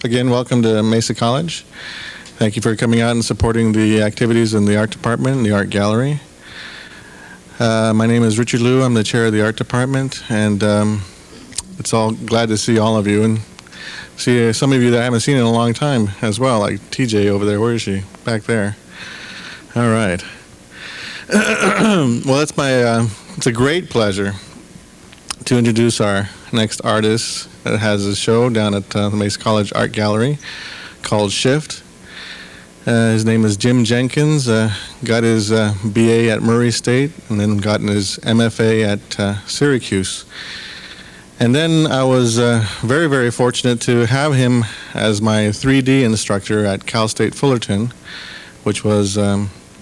again, welcome to Mesa College. Thank you for coming out and supporting the activities in the art department and the art gallery. My name is Richard Liu. I'm the chair of the art department, and it's all glad to see all of you and see some of you that I haven't seen in a long time as well, like TJ over there. Where is she? Back there. All right. Well, it's a great pleasure to introduce our next artist that has a show down at the Mesa College Art Gallery called Shift. His name is Jim Jenkins. Got his BA at Murray State and then gotten his MFA at Syracuse. And then I was very, very fortunate to have him as my 3D instructor at Cal State Fullerton, which was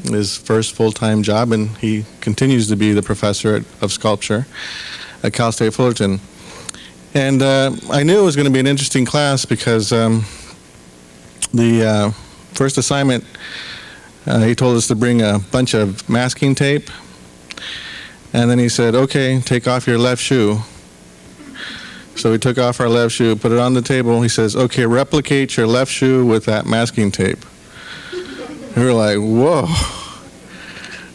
his first full-time job, and he continues to be the professor of sculpture at Cal State Fullerton. And I knew it was going to be an interesting class because the first assignment, he told us to bring a bunch of masking tape, and then he said, okay, take off your left shoe. So we took off our left shoe, put it on the table. He says, okay, replicate your left shoe with that masking tape. We were like, whoa.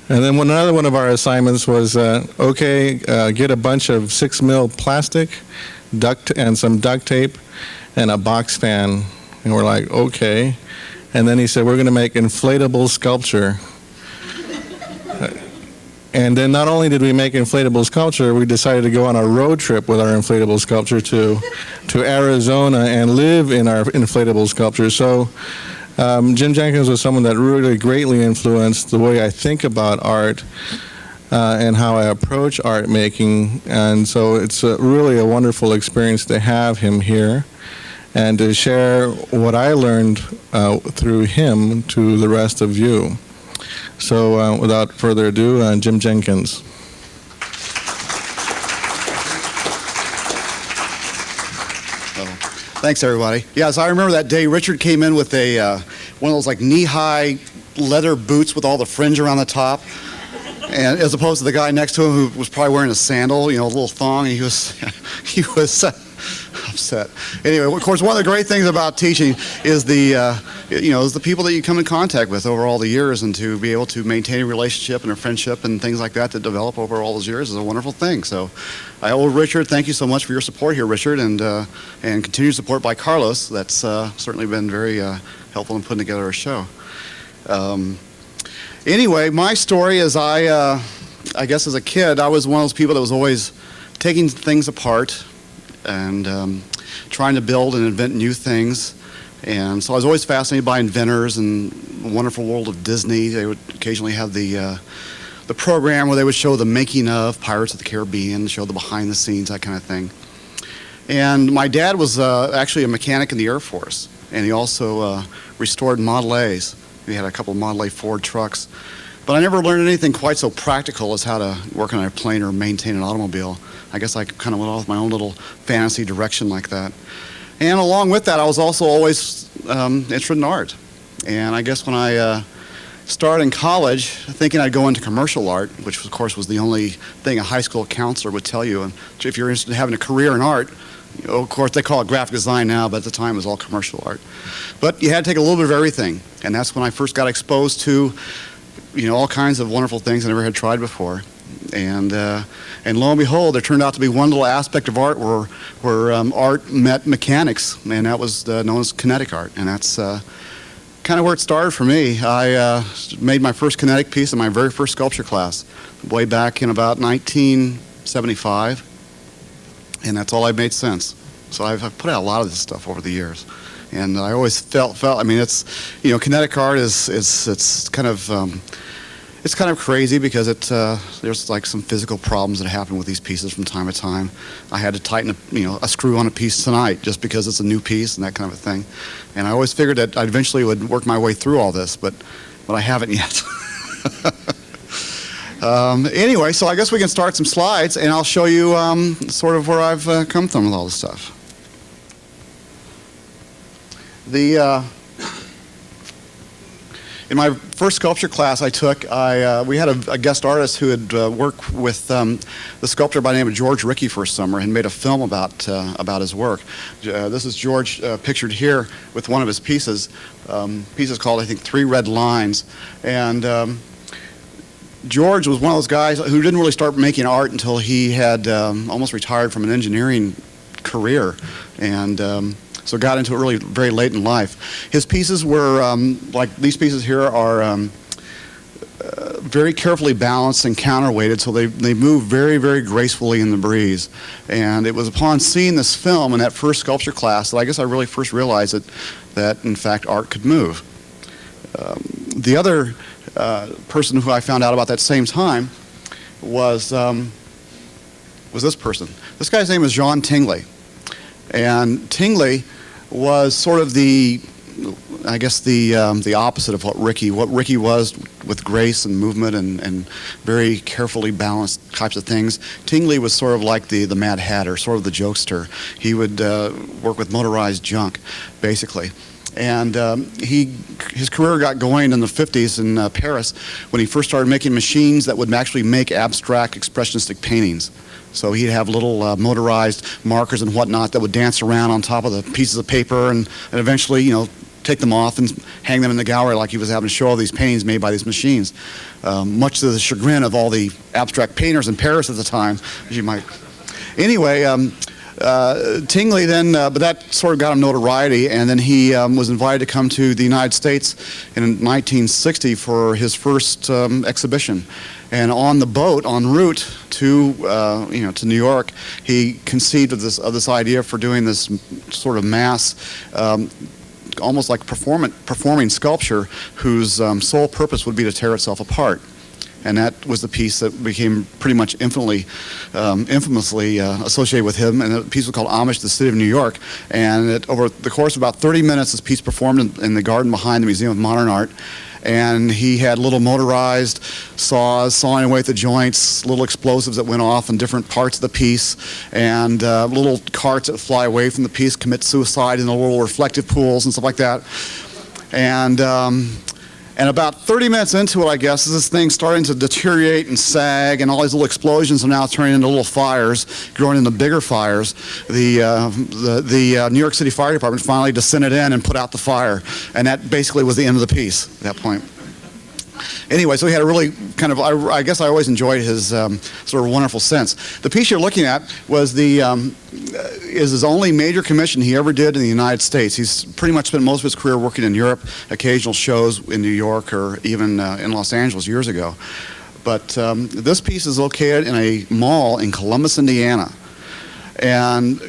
And then another one of our assignments was, get a bunch of 6mm plastic, and some duct tape, and a box fan. And we're like, okay. And then he said, we're going to make inflatable sculpture. And then not only did we make inflatable sculpture, we decided to go on a road trip with our inflatable sculpture to Arizona and live in our inflatable sculpture. So Jim Jenkins was someone that really greatly influenced the way I think about art and how I approach art making. And so it's really a wonderful experience to have him here and to share what I learned through him to the rest of you. So without further ado, Jim Jenkins. Thanks, everybody. Yeah, so I remember that day Richard came in with one of those like knee-high leather boots with all the fringe around the top, and as opposed to the guy next to him who was probably wearing a sandal, a little thong, and he was upset. Anyway, of course, one of the great things about teaching is the people that you come in contact with over all the years, and to be able to maintain a relationship and a friendship and things like that develop over all those years is a wonderful thing. So I owe Richard, thank you so much for your support here, Richard, and continued support by Carlos. That's certainly been very helpful in putting together a show. Anyway, my story is I guess as a kid, I was one of those people that was always taking things apart and trying to build and invent new things. And so I was always fascinated by inventors and the wonderful world of Disney. They would occasionally have the program where they would show the making of Pirates of the Caribbean, show the behind the scenes, that kind of thing. And my dad was actually a mechanic in the Air Force, and he also restored Model A's. We had a couple of Model A Ford trucks. But I never learned anything quite so practical as how to work on a plane or maintain an automobile. I guess I kind of went off my own little fantasy direction like that. And along with that, I was also always interested in art. And I guess when I started in college, thinking I'd go into commercial art, which of course was the only thing a high school counselor would tell you. And if you're interested in having a career in art, of course they call it graphic design now, but at the time it was all commercial art. But you had to take a little bit of everything. And that's when I first got exposed to all kinds of wonderful things I never had tried before. And lo and behold, there turned out to be one little aspect of art where art met mechanics, and that was known as kinetic art. And that's kind of where it started for me. I made my first kinetic piece in my very first sculpture class way back in about 1975, and that's all I've made since. So I've put out a lot of this stuff over the years. And I always felt, I mean, it's, kinetic art it's kind of crazy because there's like some physical problems that happen with these pieces from time to time. I had to tighten a screw on a piece tonight just because it's a new piece and that kind of a thing. And I always figured that I eventually would work my way through all this, but I haven't yet. Anyway, so I guess we can start some slides, and I'll show you sort of where I've come from with all this stuff. In my first sculpture class I took, we had a guest artist who had worked with the sculptor by the name of George Rickey for a summer and made a film about his work. This is George pictured here with one of his pieces. Pieces called, I think, Three Red Lines. And George was one of those guys who didn't really start making art until he had almost retired from an engineering career. And so got into it really very late in life. His pieces were, like these pieces here, are very carefully balanced and counterweighted, so they move very, very gracefully in the breeze. And it was upon seeing this film in that first sculpture class that I guess I really first realized that in fact art could move. The other person who I found out about that same time was this person. This guy's name is John Tingley. And Tingley was sort of the opposite of what Rickey was, with grace and movement and very carefully balanced types of things. Tingley was sort of like the Mad Hatter, sort of the jokester. He would work with motorized junk, basically. And his career got going in the 50s in Paris when he first started making machines that would actually make abstract expressionistic paintings. So he'd have little motorized markers and whatnot that would dance around on top of the pieces of paper and eventually, take them off and hang them in the gallery like he was having to show all these paintings made by these machines. Much to the chagrin of all the abstract painters in Paris at the time, as you might. Anyway, Tingley then, but that sort of got him notoriety, and then he was invited to come to the United States in 1960 for his first exhibition. And on the boat, en route to New York, he conceived of this idea for doing this sort of mass, almost like performing sculpture, whose sole purpose would be to tear itself apart. And that was the piece that became pretty much infamously associated with him. And the piece was called Homage to the City of New York. And over the course of about 30 minutes, this piece performed in the garden behind the Museum of Modern Art. And he had little motorized saws sawing away at the joints, little explosives that went off in different parts of the piece, and little carts that fly away from the piece, commit suicide in the little reflective pools and stuff like that. And about 30 minutes into it, I guess, is this thing starting to deteriorate and sag, and all these little explosions are now turning into little fires, growing into bigger fires. The New York City Fire Department finally descended in and put out the fire, and that basically was the end of the piece at that point. Anyway, so he had a really kind of, I guess I always enjoyed his sort of wonderful sense. The piece you're looking at was is his only major commission he ever did in the United States. He's pretty much spent most of his career working in Europe, occasional shows in New York or even in Los Angeles years ago. But this piece is located in a mall in Columbus, Indiana. And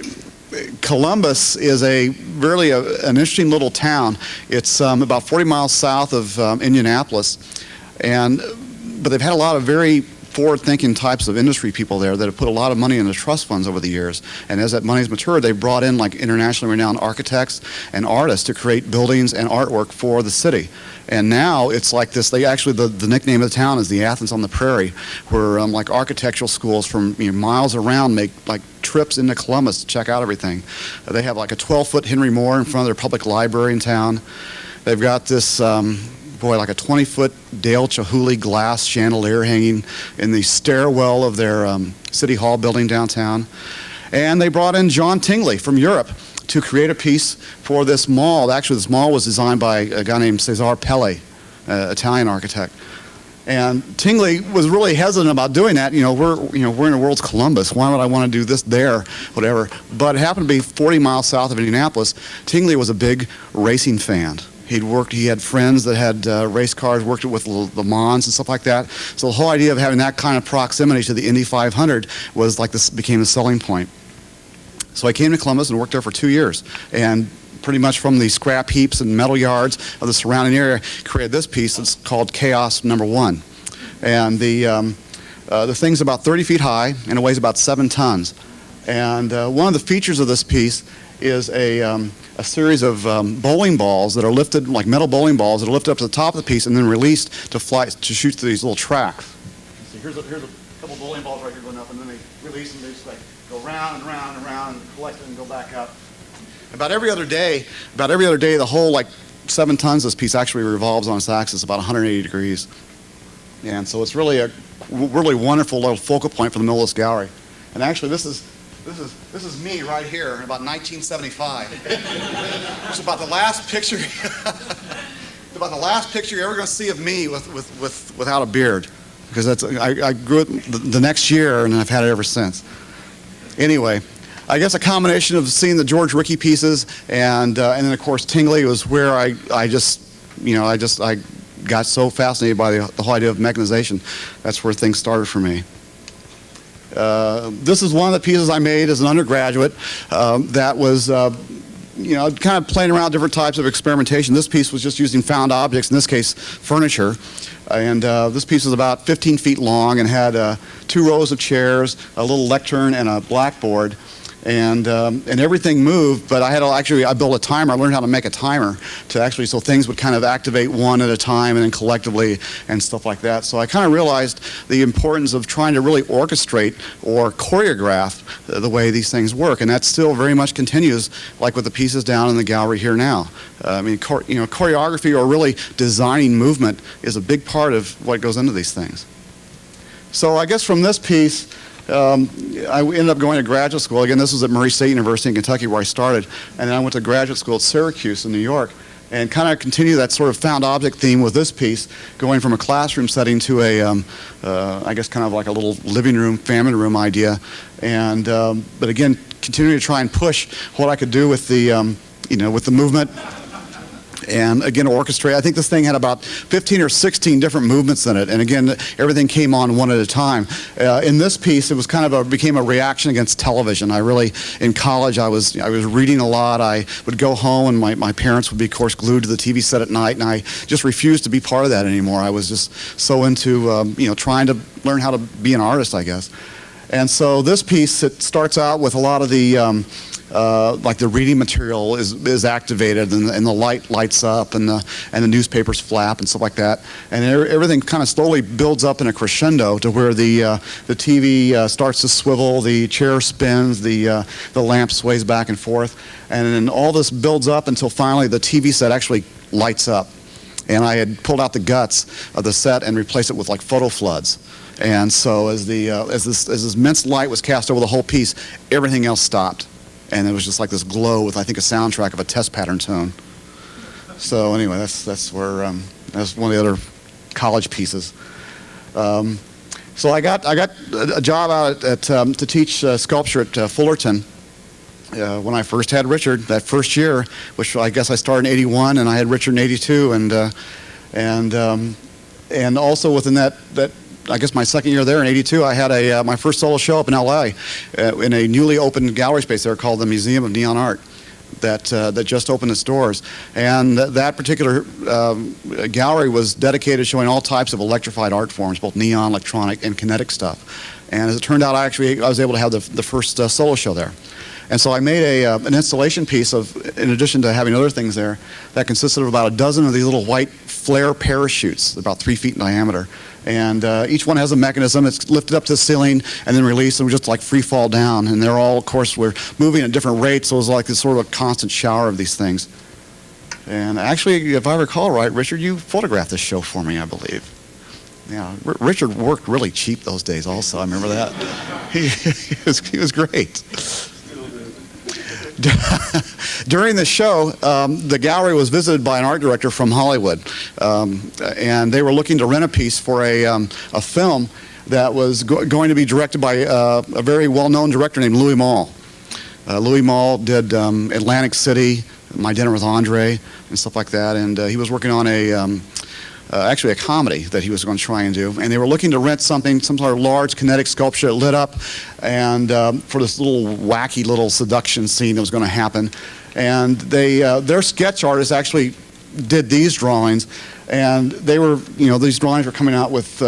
Columbus is really an interesting little town. It's about 40 miles south of Indianapolis. But they've had a lot of very forward-thinking types of industry people there that have put a lot of money into trust funds over the years. And as that money's matured, they've brought in like internationally renowned architects and artists to create buildings and artwork for the city. And now it's like this. They actually, the nickname of the town is the Athens on the Prairie, where like architectural schools from miles around make like trips into Columbus to check out everything. They have like a 12-foot Henry Moore in front of their public library in town. They've got this like a 20-foot Dale Chihuly glass chandelier hanging in the stairwell of their City Hall building downtown. And they brought in John Tingley from Europe to create a piece for this mall. Actually, this mall was designed by a guy named Cesare Pelle, Italian architect. And Tingley was really hesitant about doing that. We're in the world's Columbus. Why would I want to do this there, whatever? But it happened to be 40 miles south of Indianapolis. Tingley was a big racing fan. He had friends that had race cars, worked with Le Mans and stuff like that. So the whole idea of having that kind of proximity to the Indy 500 was like this became the selling point. So I came to Columbus and worked there for 2 years, and pretty much from the scrap heaps and metal yards of the surrounding area, created this piece that's called Chaos No. 1. And the thing's about 30 feet high and it weighs about 7 tons. And one of the features of this piece is a series of bowling balls that are lifted, like metal bowling balls that are lifted up to the top of the piece and then released to shoot through these little tracks. So here's a couple bowling balls right here going up, and then they release and they just like go round and round and round and collect it and go back up. About every other day, the whole like 7 tons, this piece actually revolves on its axis about 180 degrees. And so it's really a really wonderful little focal point for the middle of this gallery. And actually, this is me right here in about 1975. It's about the last picture. About the last picture you're ever going to see of me without a beard, because I grew it the next year, and I've had it ever since. Anyway, I guess a combination of seeing the George Rickey pieces and then of course Tingley was where I got so fascinated by the whole idea of mechanization. That's where things started for me. This is one of the pieces I made as an undergraduate that was kind of playing around different types of experimentation. This piece was just using found objects, in this case furniture, and this piece was about 15 feet long and had 2 rows of chairs, a little lectern, and a blackboard. And everything moved, but I built a timer. I learned how to make a timer so things would kind of activate one at a time and then collectively and stuff like that. So I kind of realized the importance of trying to really orchestrate or choreograph the way these things work, and that still very much continues, like with the pieces down in the gallery here now. Choreography or really designing movement is a big part of what goes into these things. So I guess from this piece, I ended up going to graduate school. Again, this was at Murray State University in Kentucky where I started, and then I went to graduate school at Syracuse in New York, and kind of continue that sort of found object theme with this piece, going from a classroom setting to I guess kind of like a little living room, family room idea, and but again, continuing to try and push what I could do with the with the movement. And again, orchestrate. I think this thing had about 15 or 16 different movements in it, and again, everything came on one at a time. In this piece, it was kind of became a reaction against television. In college, I was reading a lot. I would go home, and my parents would be, of course, glued to the TV set at night, and I just refused to be part of that anymore. I was just so into trying to learn how to be an artist, I guess. And so this piece, it starts out with a lot of the like the reading material is activated, and the light lights up, and the newspapers flap and stuff like that, and everything kind of slowly builds up in a crescendo to where the TV starts to swivel, the chair spins, the lamp sways back and forth, and then all this builds up until finally the TV set actually lights up. And I had pulled out the guts of the set and replaced it with like photo floods. And so as this immense light was cast over the whole piece, everything else stopped. And it was just like this glow with, I think, a soundtrack of a test pattern tone. So anyway, that's where that's one of the other college pieces. So I got a job out to teach sculpture at Fullerton when I first had Richard that first year, which I guess I started in '81, and I had Richard in '82, and also within that. I guess my second year there in '82, I had my first solo show up in L.A. In a newly opened gallery space there called the Museum of Neon Art that just opened its doors. And that particular gallery was dedicated to showing all types of electrified art forms, both neon, electronic, and kinetic stuff. And as it turned out, I was able to have the first solo show there. And so I made an installation piece in addition to having other things there, that consisted of about a dozen of these little white flare parachutes, about 3 feet in diameter. And each one has a mechanism. It's lifted up to the ceiling and then released, and we just like free fall down. And they're all, of course, we're moving at different rates, so it was like this sort of a constant shower of these things. And actually, if I recall right, Richard, you photographed this show for me, I believe. Yeah, Richard worked really cheap those days also. I remember that. He was great. During the show, the gallery was visited by an art director from Hollywood, and they were looking to rent a piece for a film that was going to be directed by a very well-known director named Louis Malle. Louis Malle did Atlantic City, My Dinner with Andre, and stuff like that, and he was working on actually a comedy that he was going to try and do, and they were looking to rent some sort of large kinetic sculpture that lit up, and for this little wacky little seduction scene that was going to happen. And their sketch artist actually did these drawings, and they were, these drawings were coming out with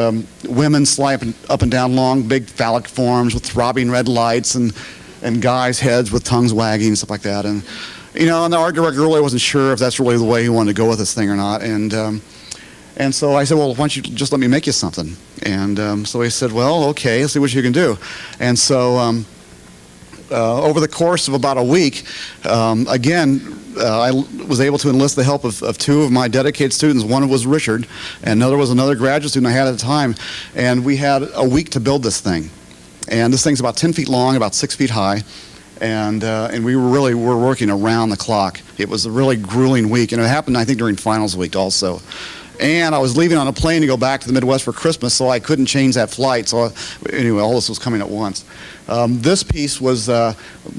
women sliding up and down long, big phallic forms with throbbing red lights, and guys' heads with tongues wagging and stuff like that. And and the art director really wasn't sure if that's really the way he wanted to go with this thing or not. And so I said, well, why don't you just let me make you something? And so he said, well, okay, let's see what you can do. And so over the course of about a week, I was able to enlist the help of two of my dedicated students. One was Richard, and another was another graduate student I had at the time. And we had a week to build this thing. And this thing's about 10 feet long, about 6 feet high. And we were working around the clock. It was a really grueling week. And it happened, I think, during finals week also. And I was leaving on a plane to go back to the Midwest for Christmas, so I couldn't change that flight. So anyway, all this was coming at once. This piece was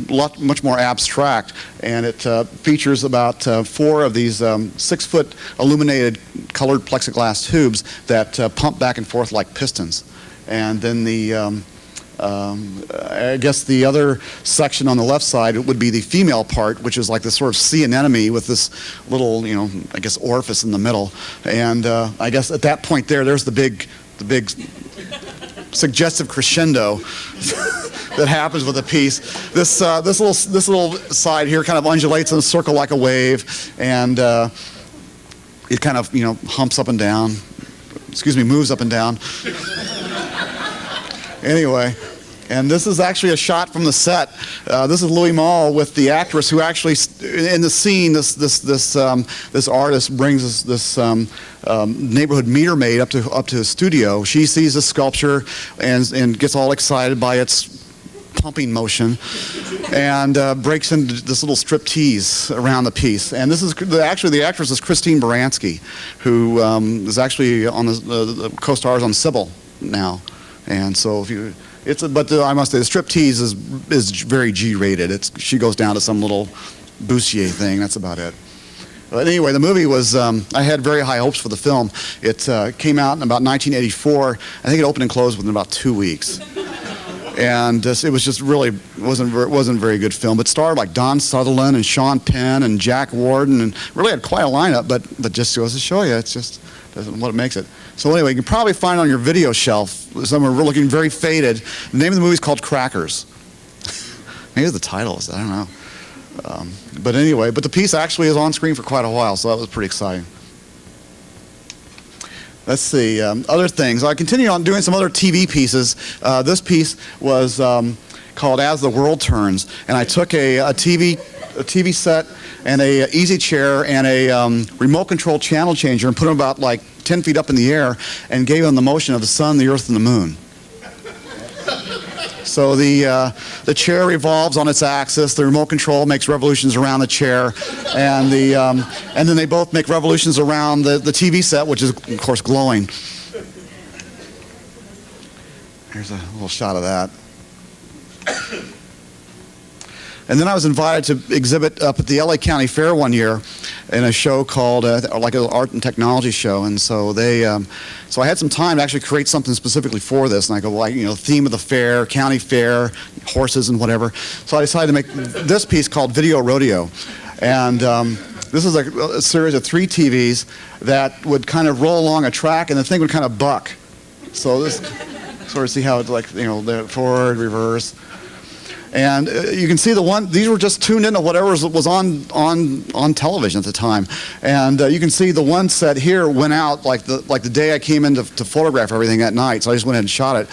much more abstract, and it features about 4 of these 6-foot illuminated colored plexiglass tubes that pump back and forth like pistons. And then I guess the other section on the left side would be the female part, which is like this sort of sea anemone with this little, I guess, orifice in the middle. And I guess at that point there's the big suggestive crescendo that happens with the piece. This little side here kind of undulates in a circle like a wave, and it kind of humps up and down. Moves up and down. Anyway, and this is actually a shot from the set. This is Louis Malle with the actress who actually, in the scene, this artist brings this neighborhood meter maid up to his studio. She sees the sculpture and gets all excited by its pumping motion, and breaks into this little striptease around the piece. And this is actually the actress is Christine Baranski, who is actually on the co-stars on Sybil now. And so I must say the striptease is very G-rated. She goes down to some little bustier thing. That's about it. But anyway, the movie was, I had very high hopes for the film. It came out in about 1984. I think it opened and closed within about 2 weeks. And it was just really wasn't a very good film. But starred like Don Sutherland and Sean Penn and Jack Warden, and really had quite a lineup. But just goes to show you, it's just what it makes it. So anyway, you can probably find it on your video shelf. Some are looking very faded. The name of the movie is called Crackers. Maybe the title is, I don't know. But anyway, the piece actually is on screen for quite a while, so that was pretty exciting. Let's see, other things. I continued on doing some other TV pieces. This piece was called As the World Turns, and I took a TV set and a easy chair and a remote control channel changer and put them about like 10 feet up in the air and gave them the motion of the sun, the earth, and the moon. So the chair revolves on its axis, the remote control makes revolutions around the chair, and then they both make revolutions around the TV set, which is of course glowing. Here's a little shot of that. And then I was invited to exhibit up at the LA County Fair one year in a show called, like an art and technology show. And so so I had some time to actually create something specifically for this. And I go, well, theme of the fair, county fair, horses and whatever. So I decided to make this piece called Video Rodeo. And this is a series of 3 TVs that would kind of roll along a track, and the thing would kind of buck. So this, sort of see how it's like, the forward, reverse. And you can see these were just tuned into whatever was on television at the time. And you can see the one set here went out like the day I came in to photograph everything that night. So I just went ahead and shot it.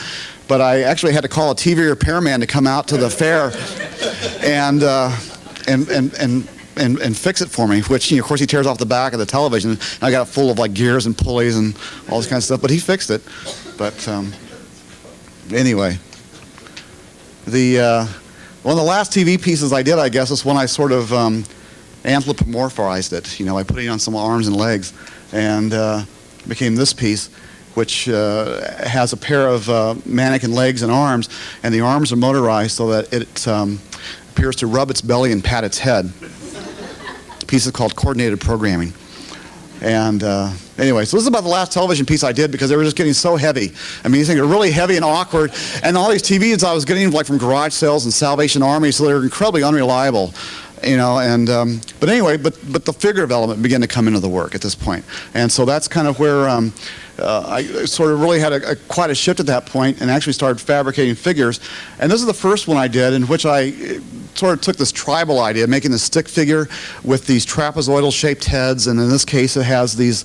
But I actually had to call a TV repairman to come out to the fair and fix it for me, which, of course, he tears off the back of the television. And I got it full of like gears and pulleys and all this kind of stuff. But he fixed it. But anyway, one of the last TV pieces I did, I guess, is when I sort of anthropomorphized it. I put it on some arms and legs, and became this piece, which has a pair of mannequin legs and arms, and the arms are motorized so that it appears to rub its belly and pat its head. The piece is called Coordinated Programming. And anyway, so this is about the last television piece I did because they were just getting so heavy. I mean, these things are really heavy and awkward. And all these TVs I was getting like from garage sales and Salvation Army, so they're incredibly unreliable. But anyway, but the figurative element began to come into the work at this point. And so that's kind of where I sort of really had quite a shift at that point and actually started fabricating figures. And this is the first one I did in which I sort of took this tribal idea, making the stick figure with these trapezoidal-shaped heads, and in this case, it has these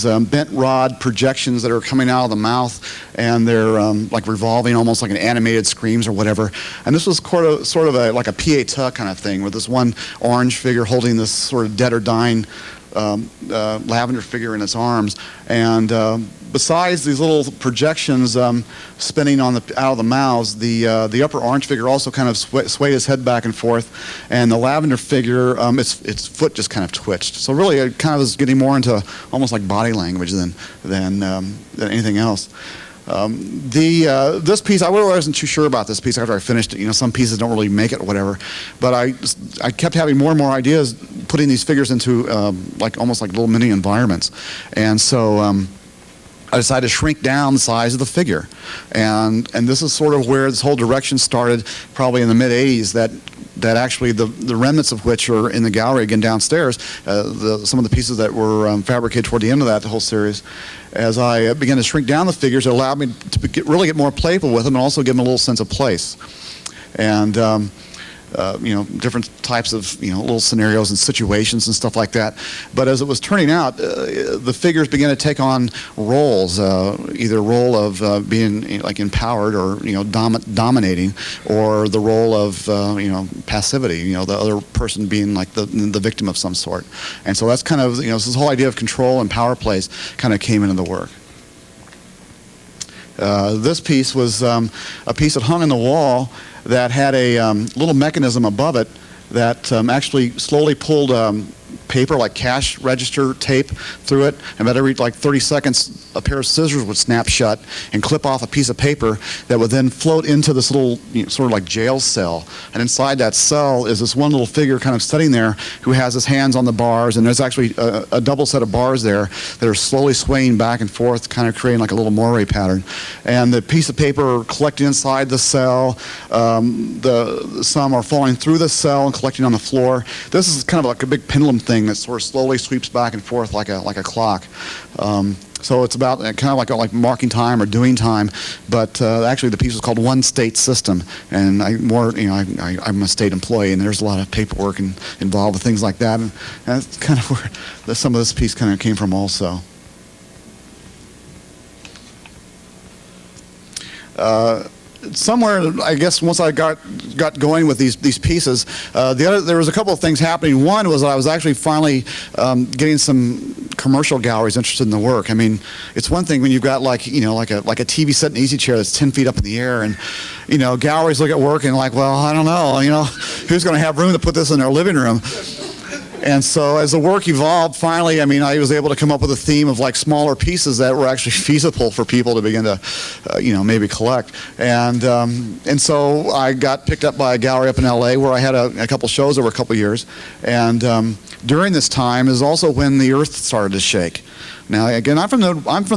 bent rod projections that are coming out of the mouth, and they're like revolving, almost like an animated screams or whatever. And this was sort of like a pieta kind of thing, with this one orange figure holding this sort of dead or dying lavender figure in its arms. And besides these little projections spinning out of the mouths, the upper orange figure also kind of swayed his head back and forth, and the lavender figure, its foot just kind of twitched. So really, it kind of was getting more into almost like body language than anything else. This piece, I wasn't too sure about this piece after I finished it. You know, some pieces don't really make it or whatever, but I kept having more and more ideas, putting these figures into almost like little mini environments, and so I decided to shrink down the size of the figure, and this is sort of where this whole direction started, probably in the mid '80s. That actually the remnants of which are in the gallery again downstairs. Some of the pieces that were fabricated toward the end of that whole series. As I began to shrink down the figures, it allowed me to really get more playful with them and also give them a little sense of place. And different types of little scenarios and situations and stuff like that. But as it was turning out, the figures began to take on roles, either role of being like empowered or dominating, or the role of passivity. The other person being like the victim of some sort. And so that's kind of this whole idea of control and power plays kind of came into the work. This piece was a piece that hung on the wall that had a little mechanism above it that actually slowly pulled paper, like cash register tape, through it, and about every 30 seconds a pair of scissors would snap shut and clip off a piece of paper that would then float into this little sort of like jail cell. And inside that cell is this one little figure kind of sitting there who has his hands on the bars, and there's actually a double set of bars there that are slowly swaying back and forth, kind of creating like a little moire pattern. And the piece of paper collecting inside the cell, some are falling through the cell and collecting on the floor. This is kind of like a big pendulum thing that sort of slowly sweeps back and forth like a clock. So it's about kind of like marking time or doing time, but actually the piece was called One State System, and I'm a state employee, and there's a lot of paperwork involved with things like that, and that's kind of where some of this piece kind of came from also. Somewhere, I guess, once I got going with these pieces, there was a couple of things happening. One was that I was actually finally getting some commercial galleries interested in the work. I mean, it's one thing when you've got like a TV set and easy chair that's 10 feet up in the air, and galleries look at work and like, well, I don't know, who's going to have room to put this in their living room? And so as the work evolved, finally, I was able to come up with a theme of like smaller pieces that were actually feasible for people to begin to, maybe collect. And so I got picked up by a gallery up in LA where I had a couple shows over a couple years. And during this time is also when the earth started to shake. Now, again, I'm from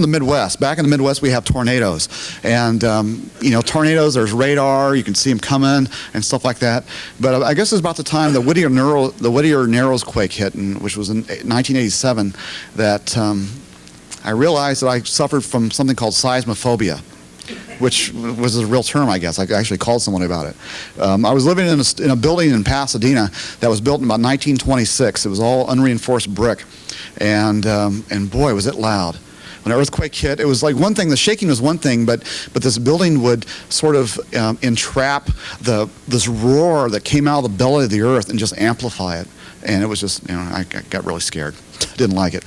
the Midwest. Back in the Midwest, we have tornadoes, and tornadoes. There's radar; you can see them coming and stuff like that. But I guess it's about the time the Whittier Narrows quake hit, which was in 1987, that I realized that I suffered from something called seismophobia, which was a real term, I guess. I actually called someone about it. I was living in a building in Pasadena that was built in about 1926. It was all unreinforced brick. And boy, was it loud. When an earthquake hit, it was like one thing, the shaking was one thing, but this building would sort of entrap this roar that came out of the belly of the earth and just amplify it. And it was just, I got really scared. Didn't like it.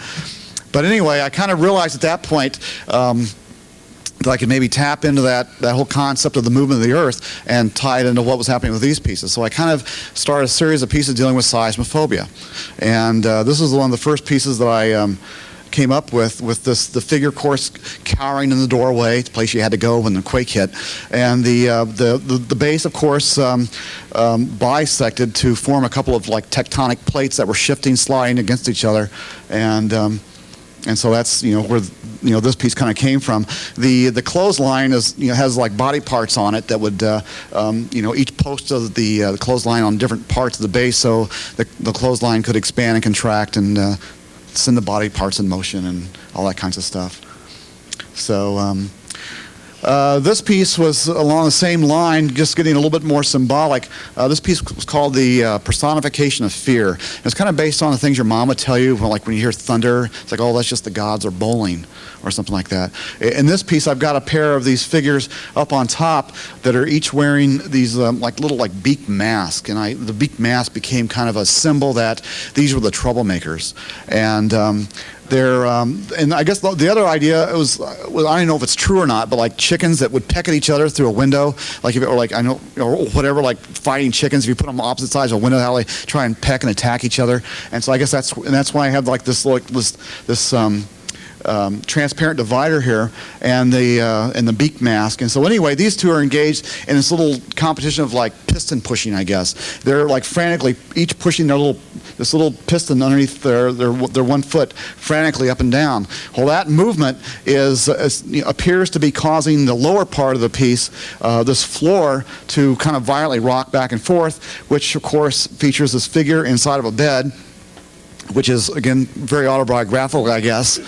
But anyway, I kind of realized at that point that I could maybe tap into that whole concept of the movement of the earth and tie it into what was happening with these pieces. So I kind of started a series of pieces dealing with seismophobia. And this is one of the first pieces that I came up with the figure, of course, cowering in the doorway, the place you had to go when the quake hit. And the base, of course, bisected to form a couple of like tectonic plates that were shifting, sliding against each other. And so that's where this piece kind of came from. The clothesline has like body parts on it that would each post of the clothesline on different parts of the base, so the clothesline could expand and contract and send the body parts in motion and all that kinds of stuff. So This piece was along the same line, just getting a little bit more symbolic. This piece was called the personification of fear. It's kind of based on the things your mom would tell you, like when you hear thunder, it's like, oh, that's just the gods are bowling, or something like that. In this piece, I've got a pair of these figures up on top that are each wearing these little beak masks, and the beak mask became kind of a symbol that these were the troublemakers. And and I guess the other idea was I don't know if it's true or not, but like chickens that would peck at each other through a window, or whatever, like fighting chickens. If you put them on opposite sides of a window, how they try and peck and attack each other. And so I guess that's why I have like this transparent divider here and the beak mask. And so anyway, these two are engaged in this little competition of like piston pushing, I guess. They're like frantically each pushing this little piston underneath their one foot frantically up and down. Well, that movement appears to be causing the lower part of the piece, this floor, to kind of violently rock back and forth, which of course features this figure inside of a bed, which is again very autobiographical, I guess.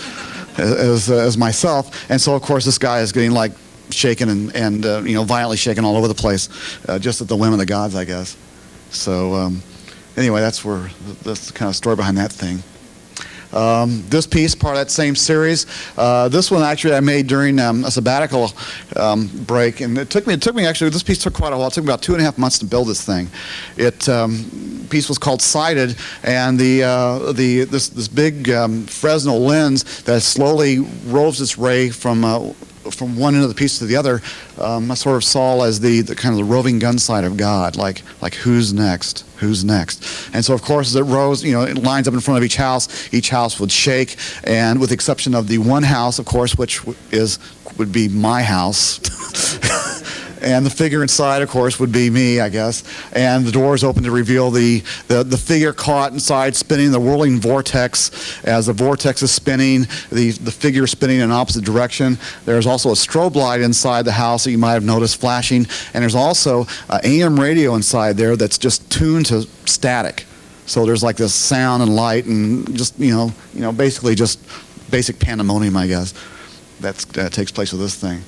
As myself, and so of course this guy is getting like shaken and violently shaken all over the place, just at the whim of the gods, I guess. So anyway, that's the kind of story behind that thing. This piece, part of that same series. This one actually I made during a sabbatical break, and it took me actually. This piece took quite a while. It took me about 2.5 months to build this thing. Piece was called Sighted, and this big Fresnel lens that slowly roves its ray from one end of the piece to the other. I sort of saw as the kind of the roving gun sight of God, like who's next? Who's next? And so of course as it rose, it lines up in front of each house would shake, and with the exception of the one house, of course, which would be my house. And the figure inside, of course, would be me, I guess. And the doors open to reveal the figure caught inside, spinning the whirling vortex. As the vortex is spinning, the figure is spinning in an opposite direction. There's also a strobe light inside the house that you might have noticed flashing. And there's also an AM radio inside there that's just tuned to static. So there's like this sound and light and just, basically just basic pandemonium, I guess, that takes place with this thing.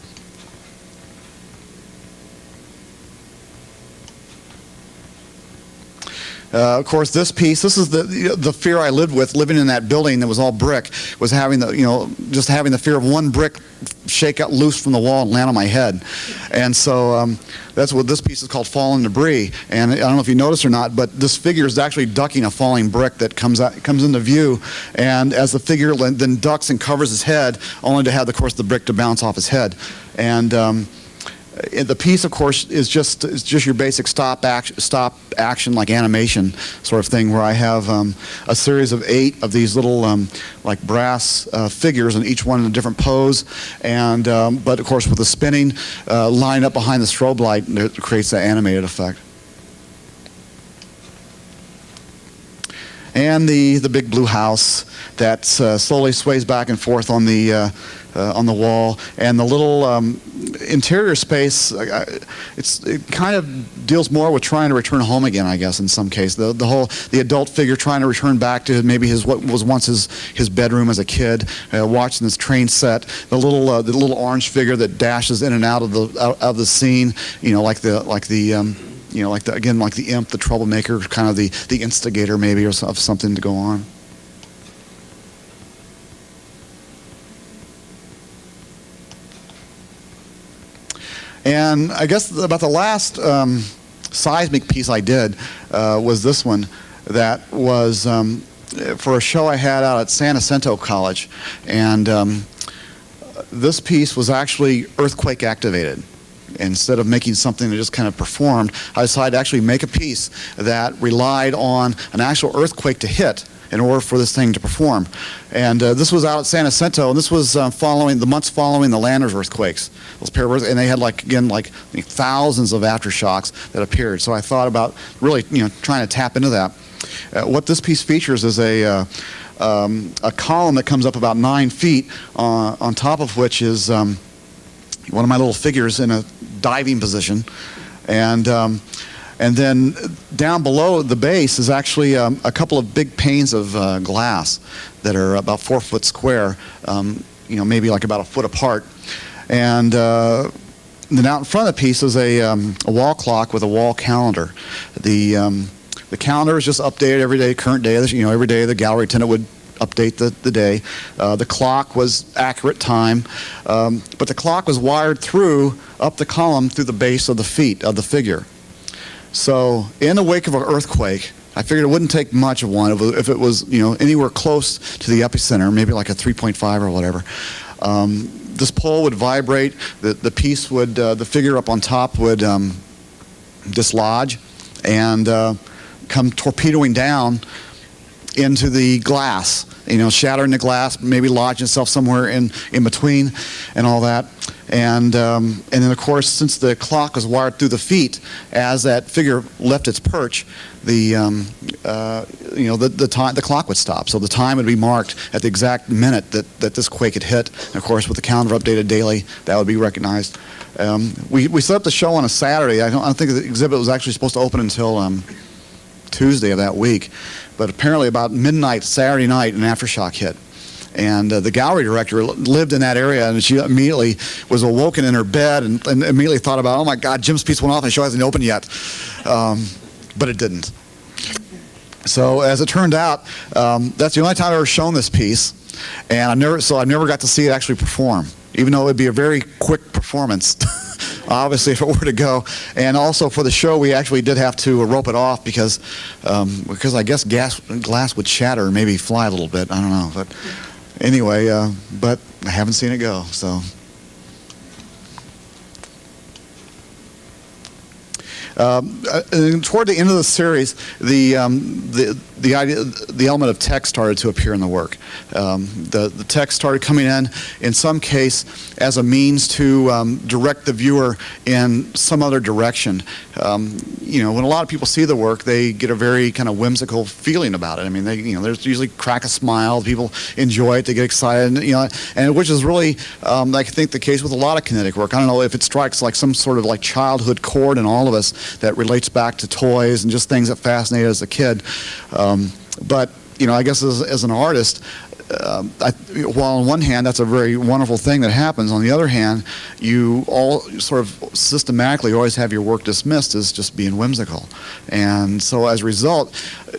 Of course, this is the fear I lived with, living in that building that was all brick, was having just having the fear of one brick shake out loose from the wall and land on my head. And so that's what this piece is called, Fallen Debris. And I don't know if you noticed or not, but this figure is actually ducking a falling brick that comes into view. And as the figure then ducks and covers his head, only to have, of course, the brick to bounce off his head. And the piece, of course, is just your basic stop action like animation sort of thing, where I have a series of 8 of these little like brass figures, and each one in a different pose, and but of course with the spinning lined up behind the strobe light, it creates that animated effect. And the big blue house that slowly sways back and forth on the wall, and the little interior space. It kind of deals more with trying to return home again, I guess, in some case. The adult figure trying to return back to maybe what was once his bedroom as a kid, watching this train set. The little orange figure that dashes in and out of the scene, like the imp, the troublemaker, kind of the instigator maybe, or of something to go on. And I guess about the last seismic piece I did was this one, that was for a show I had out at San Jacinto College. And this piece was actually earthquake activated. Instead of making something that just kind of performed, I decided to actually make a piece that relied on an actual earthquake to hit in order for this thing to perform. And this was out at San Jacinto, and this was following the months following the Landers earthquakes. Those pair of, and they had thousands of aftershocks that appeared. So I thought about really trying to tap into that. What this piece features is a column that comes up about 9 feet, on top of which is one of my little figures in a diving position, and then down below the base is actually a couple of big panes of glass that are about 4 foot square, maybe like about a foot apart. And then out in front of the piece is a wall clock with a wall calendar. The calendar is just updated every day, current day. Every day the gallery attendant would update the day. The clock was accurate time, but the clock was wired through up the column through the base of the feet of the figure. So in the wake of an earthquake, I figured it wouldn't take much of one if it was anywhere close to the epicenter, maybe like a 3.5 or whatever. This pole would vibrate. The piece would, the figure up on top would dislodge and come torpedoing down into the glass, shattering the glass, maybe lodging itself somewhere in between and all that. And then, of course, since the clock was wired through the feet, as that figure left its perch, the clock would stop. So the time would be marked at the exact minute that this quake had hit. And of course, with the calendar updated daily, that would be recognized. We set up the show on a Saturday. I don't think the exhibit was actually supposed to open until Tuesday of that week. But apparently about midnight Saturday night, an aftershock hit. And the gallery director lived in that area, and she immediately was awoken in her bed and immediately thought about, oh my God, Jim's piece went off and the show hasn't opened yet. But it didn't. So as it turned out, that's the only time I've ever shown this piece, and I never got to see it actually perform, even though it would be a very quick performance. Obviously, if it were to go. And also for the show, we actually did have to rope it off because I guess glass would shatter and maybe fly a little bit. I don't know. But anyway, but I haven't seen it go. So. Toward the end of the series, the element of text started to appear in the work. The text started coming in some case, as a means to direct the viewer in some other direction. When a lot of people see the work, they get a very kind of whimsical feeling about it. I mean, there's usually crack a smile, people enjoy it, they get excited, and which is really, I think, the case with a lot of kinetic work. I don't know if it strikes like some sort of like childhood chord in all of us that relates back to toys and just things that fascinated us as a kid. But I guess as an artist, while on one hand that's a very wonderful thing that happens, on the other hand, you all sort of systematically always have your work dismissed as just being whimsical. And so as a result,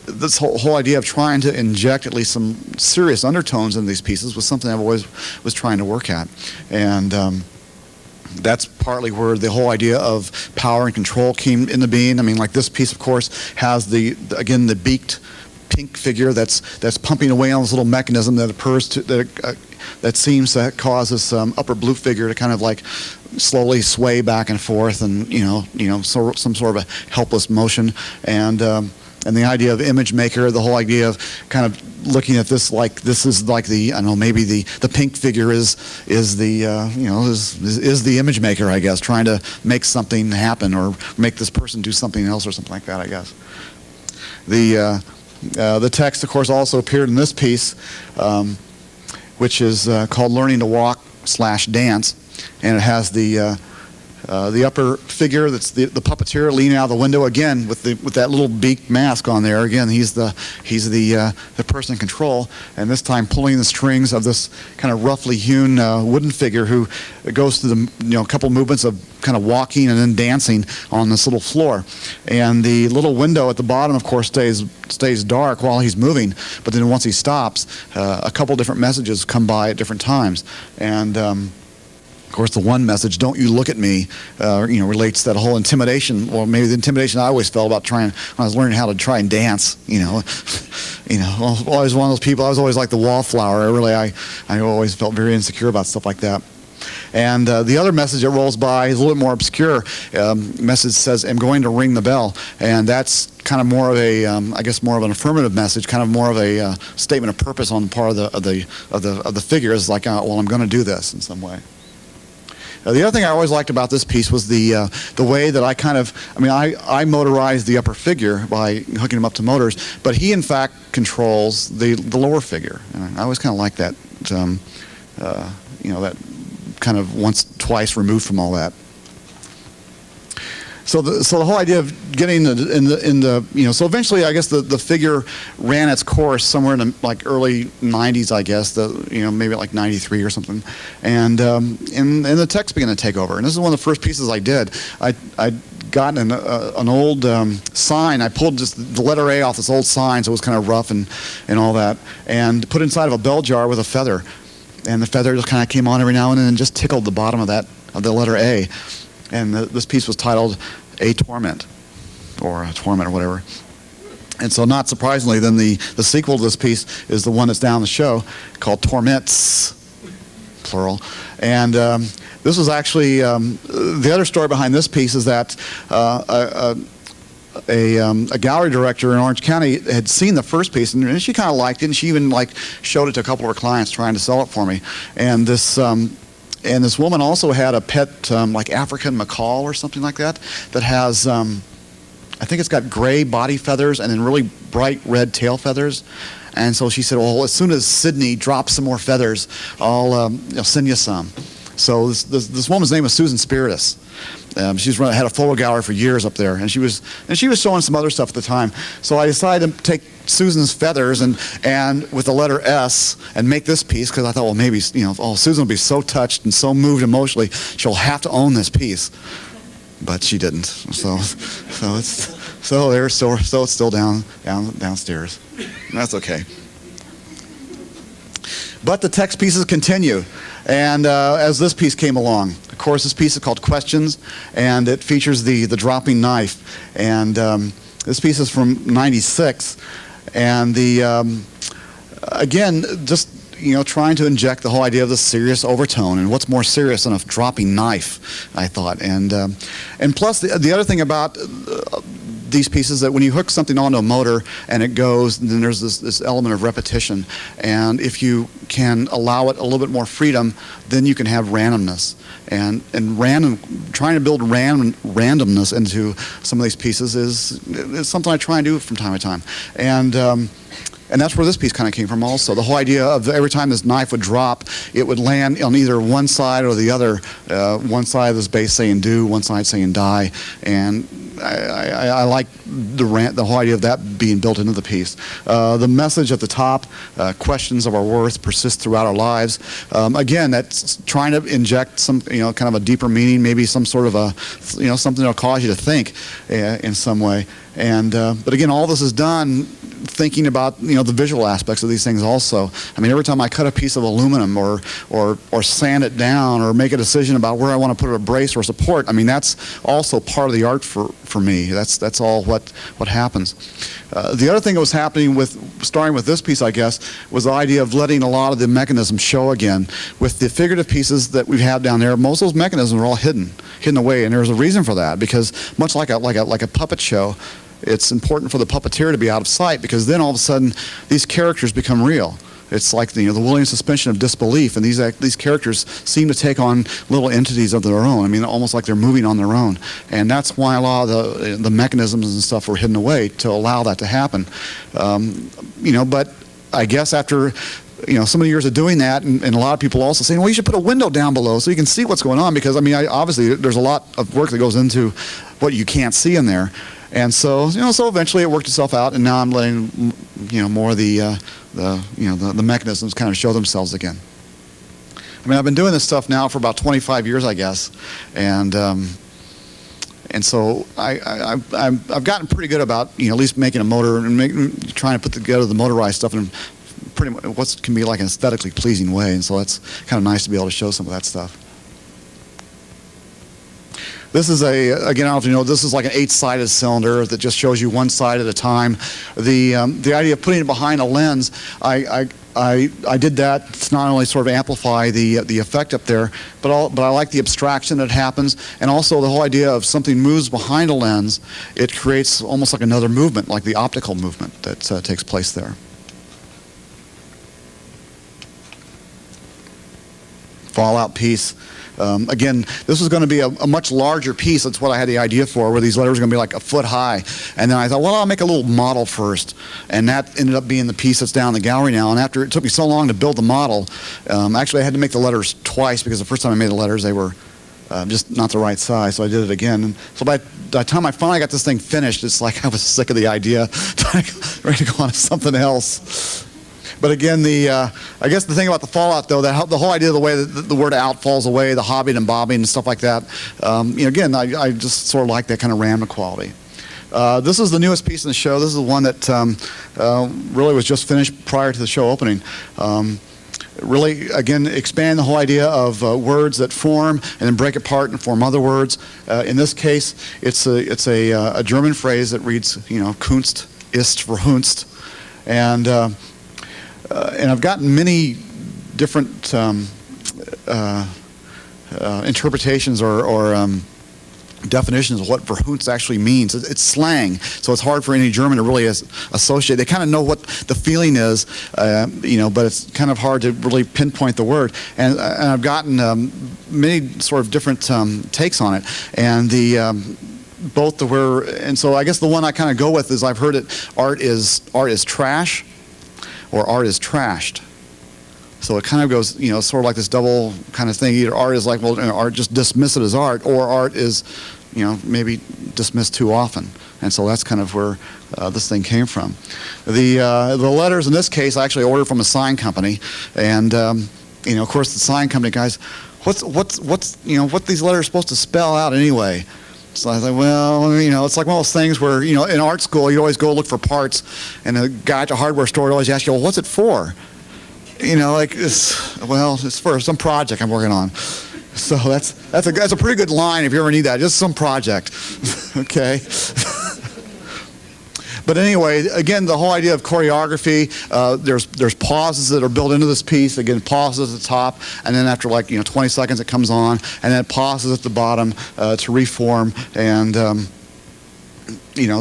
this whole idea of trying to inject at least some serious undertones in these pieces was something I've always was trying to work at. And that's partly where the whole idea of power and control came into being. I mean, like this piece, of course, has the beaked pink figure that's pumping away on this little mechanism that occurs to that seems to cause this upper blue figure to kind of like slowly sway back and forth, and some sort of a helpless motion. And the idea of image maker, the whole idea of kind of looking at this like this is like the, I don't know, maybe the pink figure is the image maker, I guess, trying to make something happen or make this person do something else or something like that, I guess. The text, of course, also appeared in this piece, which is called "Learning to Walk / Dance," and it has the upper figure that's the puppeteer leaning out of the window again with that little beak mask on there. Again, he's the person in control, and this time pulling the strings of this kind of roughly hewn wooden figure who goes through a couple movements of kind of walking and then dancing on this little floor. And the little window at the bottom, of course, stays dark while he's moving, but then once he stops, a couple different messages come by at different times. And of course, the one message, "Don't you look at me," relates to that whole intimidation, or maybe the intimidation I always felt about when I was learning how to try and dance. Always one of those people. I was always like the wallflower. I always felt very insecure about stuff like that. And the other message that rolls by is a little more obscure. Message says, "I'm going to ring the bell," and that's kind of more of a, I guess, more of an affirmative message, kind of more of a statement of purpose on the part of the figure. Is like, well, I'm going to do this in some way. The other thing I always liked about this piece was the way that I motorized the upper figure by hooking him up to motors, but he in fact controls the lower figure. And I always kind of like that, that kind of twice removed from all that. So the whole idea of getting in the so eventually I guess the figure ran its course somewhere in the like early 90s, I guess, maybe like 93 or something, and the text began to take over. And this is one of the first pieces I did. I got an old sign. I pulled just the letter A off this old sign, so it was kind of rough and all that, and put it inside of a bell jar with a feather, and the feather just kind of came on every now and then and just tickled the bottom of the letter A. And this piece was titled A Torment, or a Torment, or whatever. And so, not surprisingly, then the sequel to this piece is the one that's down the show, called Torments, plural. And this was actually, the other story behind this piece is that a gallery director in Orange County had seen the first piece, and she kind of liked it, and she even showed it to a couple of her clients trying to sell it for me. And this woman also had a pet, like African macaw or something like that, that has, I think it's got gray body feathers and then really bright red tail feathers. And so she said, well, as soon as Sydney drops some more feathers, I'll send you some. So this woman's name was Susan Spiritus. She's had a photo gallery for years up there, and she was showing some other stuff at the time. So I decided to take Susan's feathers and with the letter S and make this piece, because I thought, well, maybe Susan will be so touched and so moved emotionally, she'll have to own this piece. But she didn't. So it's still downstairs. That's okay. But the text pieces continue. And as this piece came along, of course, this piece is called Questions, and it features the dropping knife. And this piece is from '96, and again, just trying to inject the whole idea of the serious overtone, and what's more serious than a dropping knife, I thought. And plus, the other thing about these pieces, that when you hook something onto a motor and it goes, then there's this element of repetition, and if you can allow it a little bit more freedom, then you can have randomness, and trying to build randomness into some of these pieces is something I try and do from time to time. And that's where this piece kind of came from also. The whole idea of every time this knife would drop, it would land on either one side or the other. One side of this base saying do, one side saying die. And I like the whole idea of that being built into the piece. The message at the top, questions of our worth persist throughout our lives. Again, that's trying to inject some, kind of a deeper meaning, maybe some sort of a, something that'll cause you to think in some way. And but again, all this is done thinking about the visual aspects of these things also. I mean, every time I cut a piece of aluminum or sand it down or make a decision about where I want to put a brace or support, I mean, that's also part of the art for me. That's all what happens. The other thing that was happening starting with this piece, I guess, was the idea of letting a lot of the mechanisms show again. With the figurative pieces that we've had down there, most of those mechanisms are all hidden away, and there's a reason for that, because much like a puppet show, it's important for the puppeteer to be out of sight, because then all of a sudden these characters become real. It's like the willing suspension of disbelief, and these characters seem to take on little entities of their own. I mean, almost like they're moving on their own, and that's why a lot of the mechanisms and stuff were hidden away to allow that to happen. But I guess after so many years of doing that, and a lot of people also saying, well, you should put a window down below so you can see what's going on, because I mean, obviously there's a lot of work that goes into what you can't see in there. And so, so eventually it worked itself out, and now I'm letting, more of the mechanisms kind of show themselves again. I mean, I've been doing this stuff now for about 25 years, I guess, and so I've gotten pretty good about, at least making a motor and trying to put together the motorized stuff in pretty much what can be like an aesthetically pleasing way, and so that's kind of nice to be able to show some of that stuff. This is again, I don't know if you know, this is like an 8-sided cylinder that just shows you one side at a time. The idea of putting it behind a lens, I did that to not only sort of amplify the effect up there, but I like the abstraction that happens, and also the whole idea of something moves behind a lens, it creates almost like another movement, like the optical movement that takes place there. Fallout piece. Again, this was going to be a much larger piece. That's what I had the idea for, where these letters were going to be like a foot high. And then I thought, well, I'll make a little model first. And that ended up being the piece that's down in the gallery now. And after it took me so long to build the model, actually I had to make the letters twice, because the first time I made the letters, they were just not the right size. So I did it again. And so by by the time I finally got this thing finished, it's like I was sick of the idea, ready to go on to something else. But again, I guess the thing about the fallout, though, that the whole idea of the way that the word out falls away, the hobbing and bobbing and stuff like that, again, I just sort of like that kind of random quality. This is the newest piece in the show. This is the one that really was just finished prior to the show opening. Really, again, expand the whole idea of words that form and then break apart and form other words. In this case, it's a German phrase that reads, Kunst ist für Hunst. And I've gotten many different interpretations or definitions of what Verhunzt actually means. It's slang, so it's hard for any German to really associate. They kind of know what the feeling is, but it's kind of hard to really pinpoint the word. And I've gotten many sort of different takes on it. And and so I guess the one I kind of go with is I've heard it, art is trash, or art is trashed. So it kind of goes, sort of like this double kind of thing. Either art is like, well, art, just dismiss it as art, or art is, maybe dismissed too often. And so that's kind of where this thing came from. The letters in this case I actually ordered from a sign company, and of course the sign company guys, what these letters supposed to spell out anyway? So I was like, well, it's like one of those things where, in art school you always go look for parts, and the guy at the hardware store would always ask you, well, what's it for? It's for some project I'm working on. So that's a pretty good line if you ever need that. Just some project, okay. But anyway, again, the whole idea of choreography. There's pauses that are built into this piece. Again, pauses at the top, and then after 20 seconds it comes on, and then it pauses at the bottom to reform. And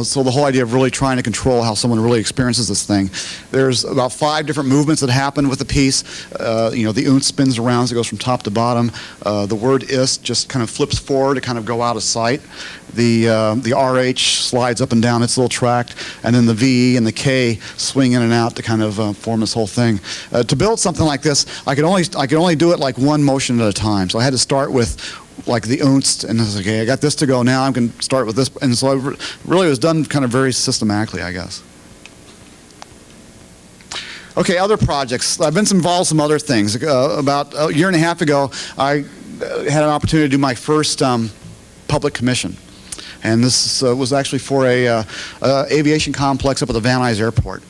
so the whole idea of really trying to control how someone really experiences this thing. There's about 5 different movements that happen with the piece. The Unz spins around, so it goes from top to bottom. The word ist just kind of flips forward to kind of go out of sight. The RH slides up and down its little tract, and then the V and the K swing in and out to kind of form this whole thing. To build something like this, I could only do it like one motion at a time. So I had to start with like the Unz, and I was like, okay, I got this to go, now I'm going to start with this. And so it really was done kind of very systematically, I guess. Okay, other projects. I've been involved in some other things. About a year and a half ago, I had an opportunity to do my first public commission. And this was actually for a aviation complex up at the Van Nuys Airport.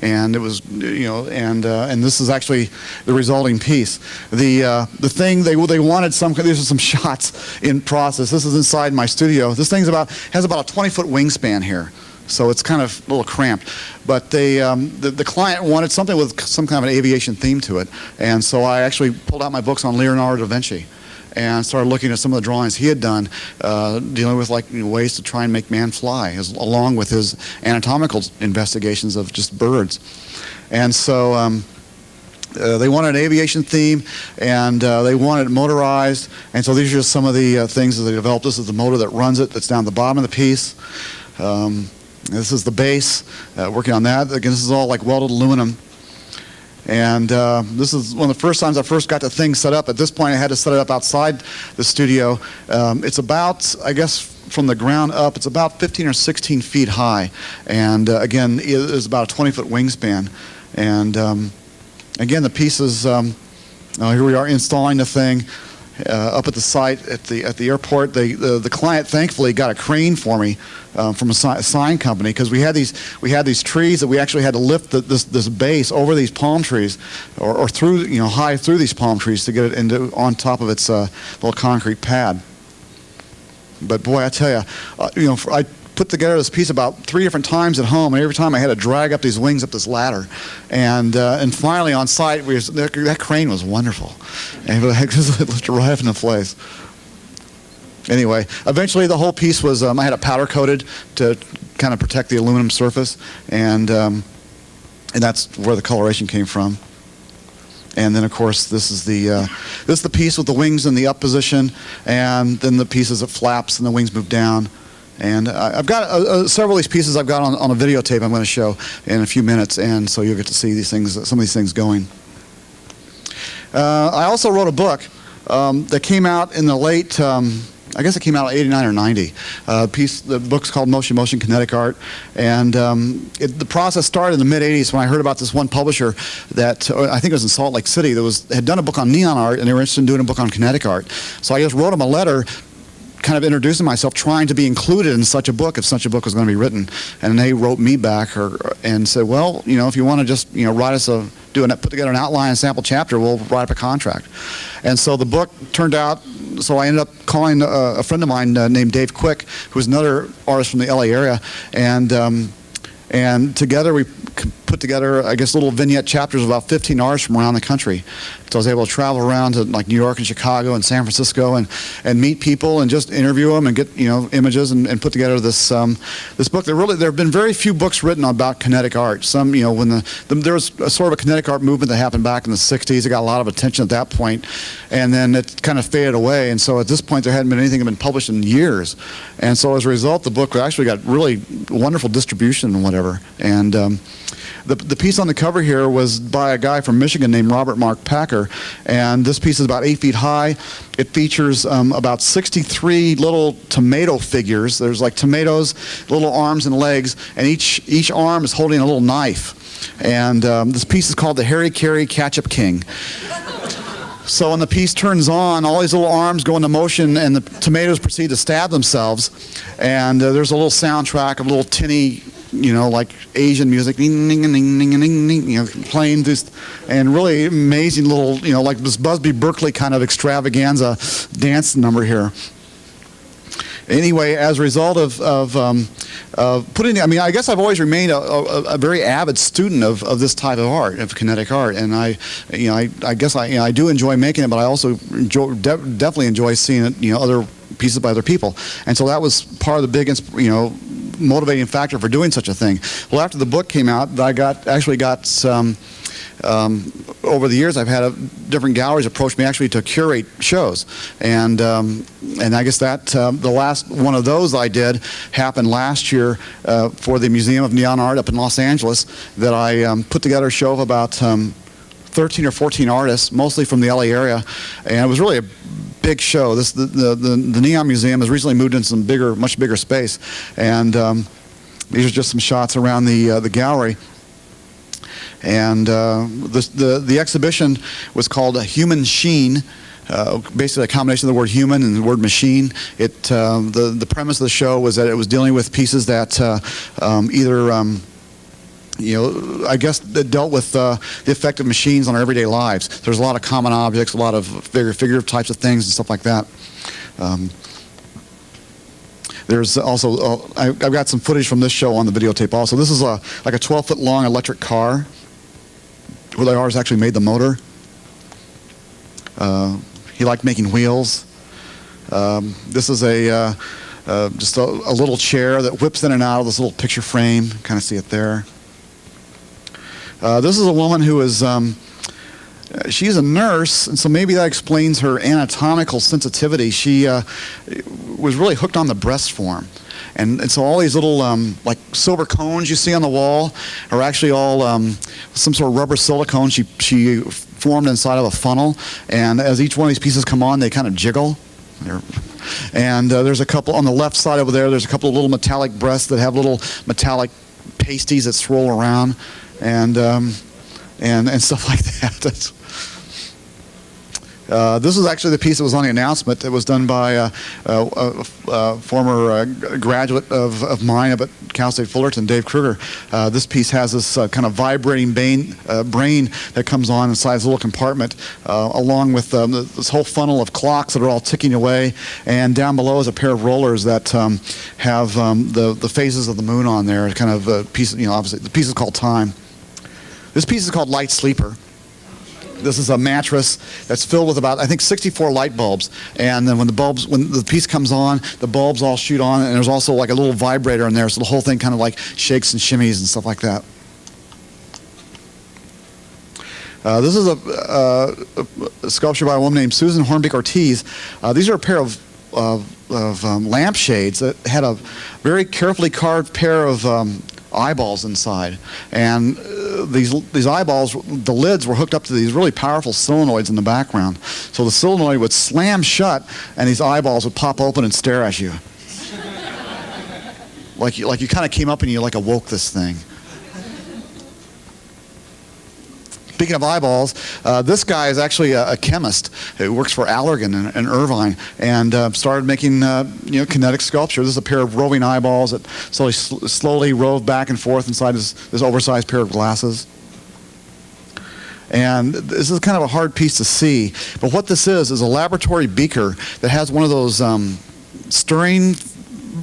And it was, and this is actually the resulting piece. The thing they wanted these are some shots in process. This is inside my studio. This thing's has about a 20-foot wingspan here, so it's kind of a little cramped. But the client wanted something with some kind of an aviation theme to it, and so I actually pulled out my books on Leonardo da Vinci and started looking at some of the drawings he had done, dealing with ways to try and make man fly, along with his anatomical investigations of just birds. And so they wanted an aviation theme, and they wanted it motorized. And so these are just some of the things that they developed. This is the motor that runs it, that's down the bottom of the piece. This is the base, working on that. Again, this is all like welded aluminum. And this is one of the first times I first got the thing set up. At this point, I had to set it up outside the studio. It's about, I guess, from the ground up, it's about 15 or 16 feet high. And again, it is about a 20-foot wingspan. And again, the pieces, here we are installing the thing up at the site at the airport. The client thankfully got a crane for me from a sign company, because we had these trees that we actually had to lift this base over these palm trees, or through high through these palm trees to get it on top of its little concrete pad. But boy, I tell you, I put together this piece about 3 different times at home, and every time I had to drag up these wings up this ladder, and finally on site that crane was wonderful, and it just lifted right up into place. Anyway, eventually the whole piece was, I had it powder coated to kind of protect the aluminum surface, and that's where the coloration came from. And then, of course, this is the piece with the wings in the up position, and then the pieces that flaps and the wings move down. And I've got several of these pieces I've got on a videotape I'm going to show in a few minutes, and so you'll get to see these things, some of these things going. I also wrote a book that came out in the late I guess it came out in '89 or '90. The book's called Motion Kinetic Art, and the process started in the mid '80s when I heard about this one publisher that I think it was in Salt Lake City that had done a book on neon art, and they were interested in doing a book on kinetic art. So I just wrote them a letter, kind of introducing myself, trying to be included in such a book if such a book was going to be written. And they wrote me back and said, well, if you want to just write us put together an outline and sample chapter, we'll write up a contract. And so the book turned out. So I ended up calling a friend of mine named Dave Quick, who's another artist from the LA area, and together we put together, I guess, little vignette chapters of about 15 artists from around the country. So I was able to travel around to like New York and Chicago and San Francisco and meet people and just interview them and get images and put together this this book. There have been very few books written about kinetic art. Some when there was a sort of a kinetic art movement that happened back in the '60s. It got a lot of attention at that point, and then it kind of faded away. And so at this point there hadn't been anything that had been published in years. And so as a result, the book actually got really wonderful distribution and whatever. And the piece on the cover here was by a guy from Michigan named Robert Mark Packer, and this piece is about 8 feet high. It features about 63 little tomato figures. There's like tomatoes, little arms and legs, and each arm is holding a little knife. And this piece is called the Harry Carey Ketchup King. So when the piece turns on, all these little arms go into motion, and the tomatoes proceed to stab themselves. And there's a little soundtrack of little tinny, like Asian music, ding, ding, ding, ding, ding, ding, playing this, and really amazing little, like this Busby Berkeley kind of extravaganza dance number here. Anyway, as a result of putting, I guess I've always remained a very avid student of this type of art, of kinetic art, and I guess I do enjoy making it, but I also definitely enjoy seeing it, other pieces by other people, and so that was part of the big, motivating factor for doing such a thing. Well, after the book came out, I actually got some. Over the years, I've had different galleries approach me actually to curate shows, and I guess that the last one of those I did happened last year for the Museum of Neon Art up in Los Angeles. That I put together a show of about 13 or 14 artists, mostly from the LA area, and it was really a big show. The Neon Museum has recently moved into some much bigger space, and these are just some shots around the gallery. And the exhibition was called Human Sheen, basically a combination of the word human and the word machine. The premise of the show was that it was dealing with pieces that either I guess that dealt with the effect of machines on our everyday lives. There's a lot of common objects, a lot of figurative types of things and stuff like that. There's also, I've got some footage from this show on the videotape also. This is like a 12-foot long electric car where the artist actually made the motor. He liked making wheels. This is just a little chair that whips in and out of this little picture frame. Kind of see it there. This is a woman who is, she's a nurse, and so maybe that explains her anatomical sensitivity. She was really hooked on the breast form. And so all these little like silver cones you see on the wall are actually all some sort of rubber silicone she formed inside of a funnel. And as each one of these pieces come on, they kind of jiggle. And there's a couple on the left side over there. There's a couple of little metallic breasts that have little metallic pasties that swirl around, and stuff like that. This is actually the piece that was on the announcement. It was done by a former graduate of mine up at Cal State Fullerton, Dave Kruger. This piece has this kind of vibrating brain that comes on inside this little compartment, along with this whole funnel of clocks that are all ticking away. And down below is a pair of rollers that have the phases of the moon on there. Kind of a piece, obviously the piece is called Time. This piece is called Light Sleeper. This is a mattress that's filled with about, I think, 64 light bulbs. And then when the piece comes on, the bulbs all shoot on, and there's also like a little vibrator in there, so the whole thing kind of like shakes and shimmies and stuff like that. This is a sculpture by a woman named Susan Hornbeck Ortiz. These are a pair of lampshades that had a very carefully carved pair of eyeballs inside, and these eyeballs, the lids were hooked up to these really powerful solenoids in the background. So the solenoid would slam shut, and these eyeballs would pop open and stare at you. like you kind of came up and you like awoke this thing. Speaking of eyeballs, this guy is actually a chemist who works for Allergan in Irvine, and started making kinetic sculpture. This is a pair of roving eyeballs that slowly rove back and forth inside this oversized pair of glasses. And this is kind of a hard piece to see, but what this is a laboratory beaker that has one of those stirring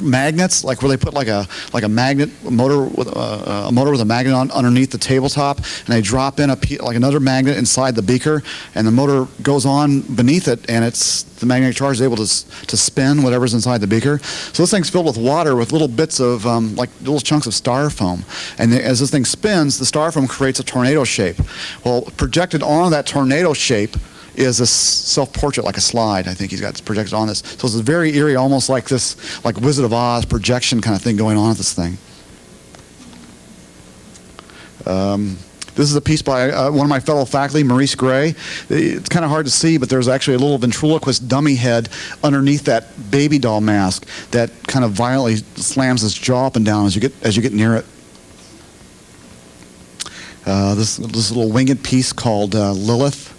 magnets, like where they put like a magnet motor with a motor with a magnet underneath the tabletop, and they drop in like another magnet inside the beaker, and the motor goes on beneath it, and the magnetic charge is able to spin whatever's inside the beaker. So this thing's filled with water with little bits of like little chunks of styrofoam, and as this thing spins, the styrofoam creates a tornado shape. Well, projected on that tornado shape is a self-portrait, like a slide. I think he's got projected on this. So it's very eerie, almost like this, like Wizard of Oz projection kind of thing going on with this thing. This is a piece by one of my fellow faculty, Maurice Gray. It's kind of hard to see, but there's actually a little ventriloquist dummy head underneath that baby doll mask that kind of violently slams its jaw up and down as you get near it. This little winged piece called Lilith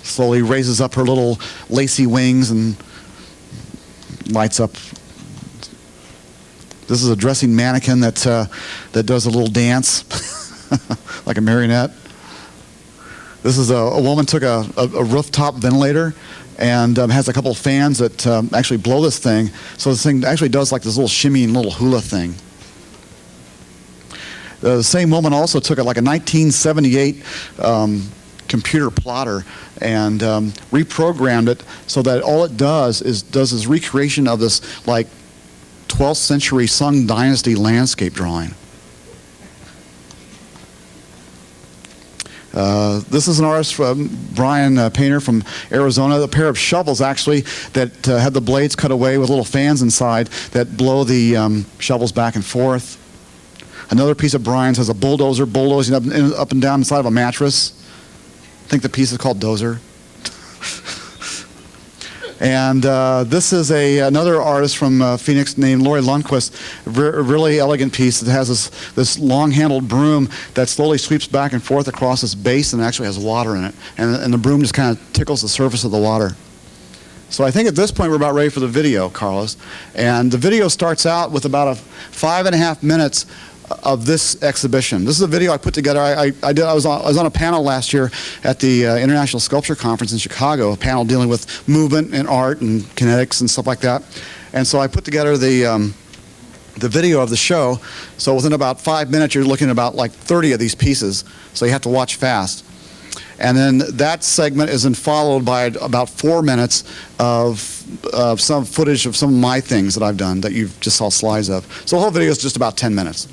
slowly raises up her little lacy wings and lights up. This is a dressing mannequin that does a little dance like a marionette. This is a woman took a rooftop ventilator and has a couple of fans that actually blow this thing. So this thing actually does like this little shimmying little hula thing. The same woman also took like a 1978 computer plotter and reprogrammed it so that all it does this recreation of this like 12th century Sung Dynasty landscape drawing. This is an artist, Brian Painter from Arizona. A pair of shovels actually that have the blades cut away with little fans inside that blow the shovels back and forth. Another piece of Brian's has a bulldozer bulldozing up and down inside of a mattress. I think the piece is called Dozer. And this is another artist from Phoenix named Lori Lundquist. A really elegant piece that has this long-handled broom that slowly sweeps back and forth across this base and actually has water in it. And the broom just kind of tickles the surface of the water. So I think at this point we're about ready for the video, Carlos. And the video starts out with about 5.5 minutes of this exhibition. This is a video I put together. I was on a panel last year at the International Sculpture Conference in Chicago, a panel dealing with movement and art and kinetics and stuff like that. And so I put together the video of the show. So within about 5 minutes, you're looking at about like 30 of these pieces. So you have to watch fast. And then that segment is then followed by about 4 minutes of some footage of some of my things that I've done that you just saw slides of. So the whole video is just about 10 minutes.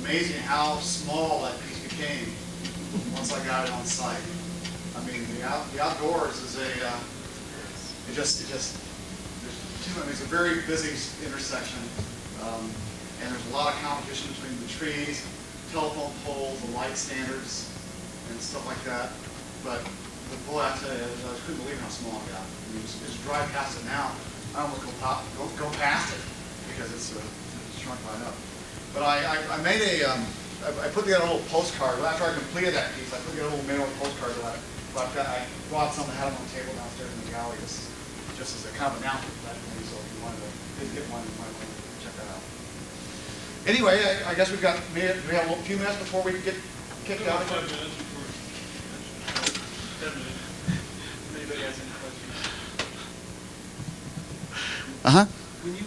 amazing how small that piece became once I got it on site. I mean, the outdoors is there's I mean, it's a very busy intersection, and there's a lot of competition between the trees, telephone poles, the light standards, and stuff like that. But boy, I tell you, I couldn't believe how small it got. I mean, just drive past it now, I almost go past it because it's shrunk right up. But I made I put together a little postcard. After I completed that piece, I put together a little mail postcard that I brought some and had them on the table downstairs in the gallery just as a kind of announcement for that committee. So if you wanted to get one, you might want to check that out. Anyway, I guess we have a few minutes before we get kicked out. 5 minutes before. 10 minutes. If anybody has any questions. When you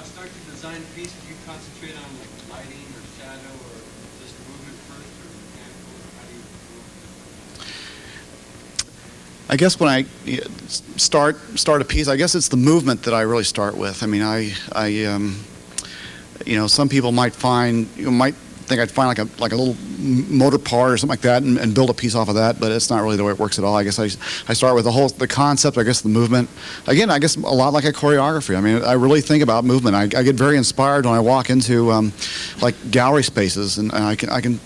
start to design a piece, do you concentrate on like lighting or shadow or just movement first or mechanical? Or how do you move? I guess when I start a piece, I guess it's the movement that I really start with. I mean, some people might think I'd find like a little motor part or something like that and build a piece off of that, but it's not really the way it works at all. I guess I start with the concept, I guess the movement. Again, I guess a lot like a choreography. I mean, I really think about movement. I get very inspired when I walk into like gallery spaces, and I can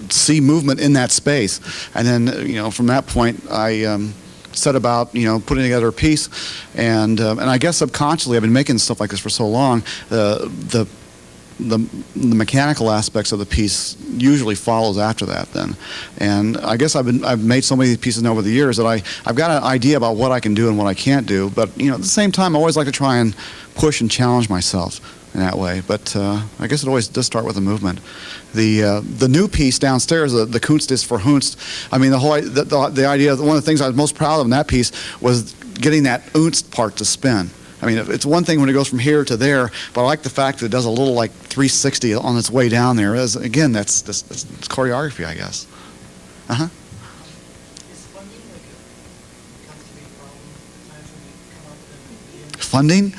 see movement in that space. And then, from that point, I set about, putting together a piece. And I guess subconsciously, I've been making stuff like this for so long, the mechanical aspects of the piece usually follows after that then. And I guess I've made so many pieces now over the years that I've got an idea about what I can do and what I can't do. But, at the same time, I always like to try and push and challenge myself in that way. But I guess it always does start with a movement. The new piece downstairs, the Kunst ist für Hunst, I mean, the idea, one of the things I was most proud of in that piece was getting that Unst part to spin. I mean, it's one thing when it goes from here to there, but I like the fact that it does a little like 360 on its way down there. Again, that's choreography, I guess. Is funding like a constant problem sometimes when you come up with an idea? Funding?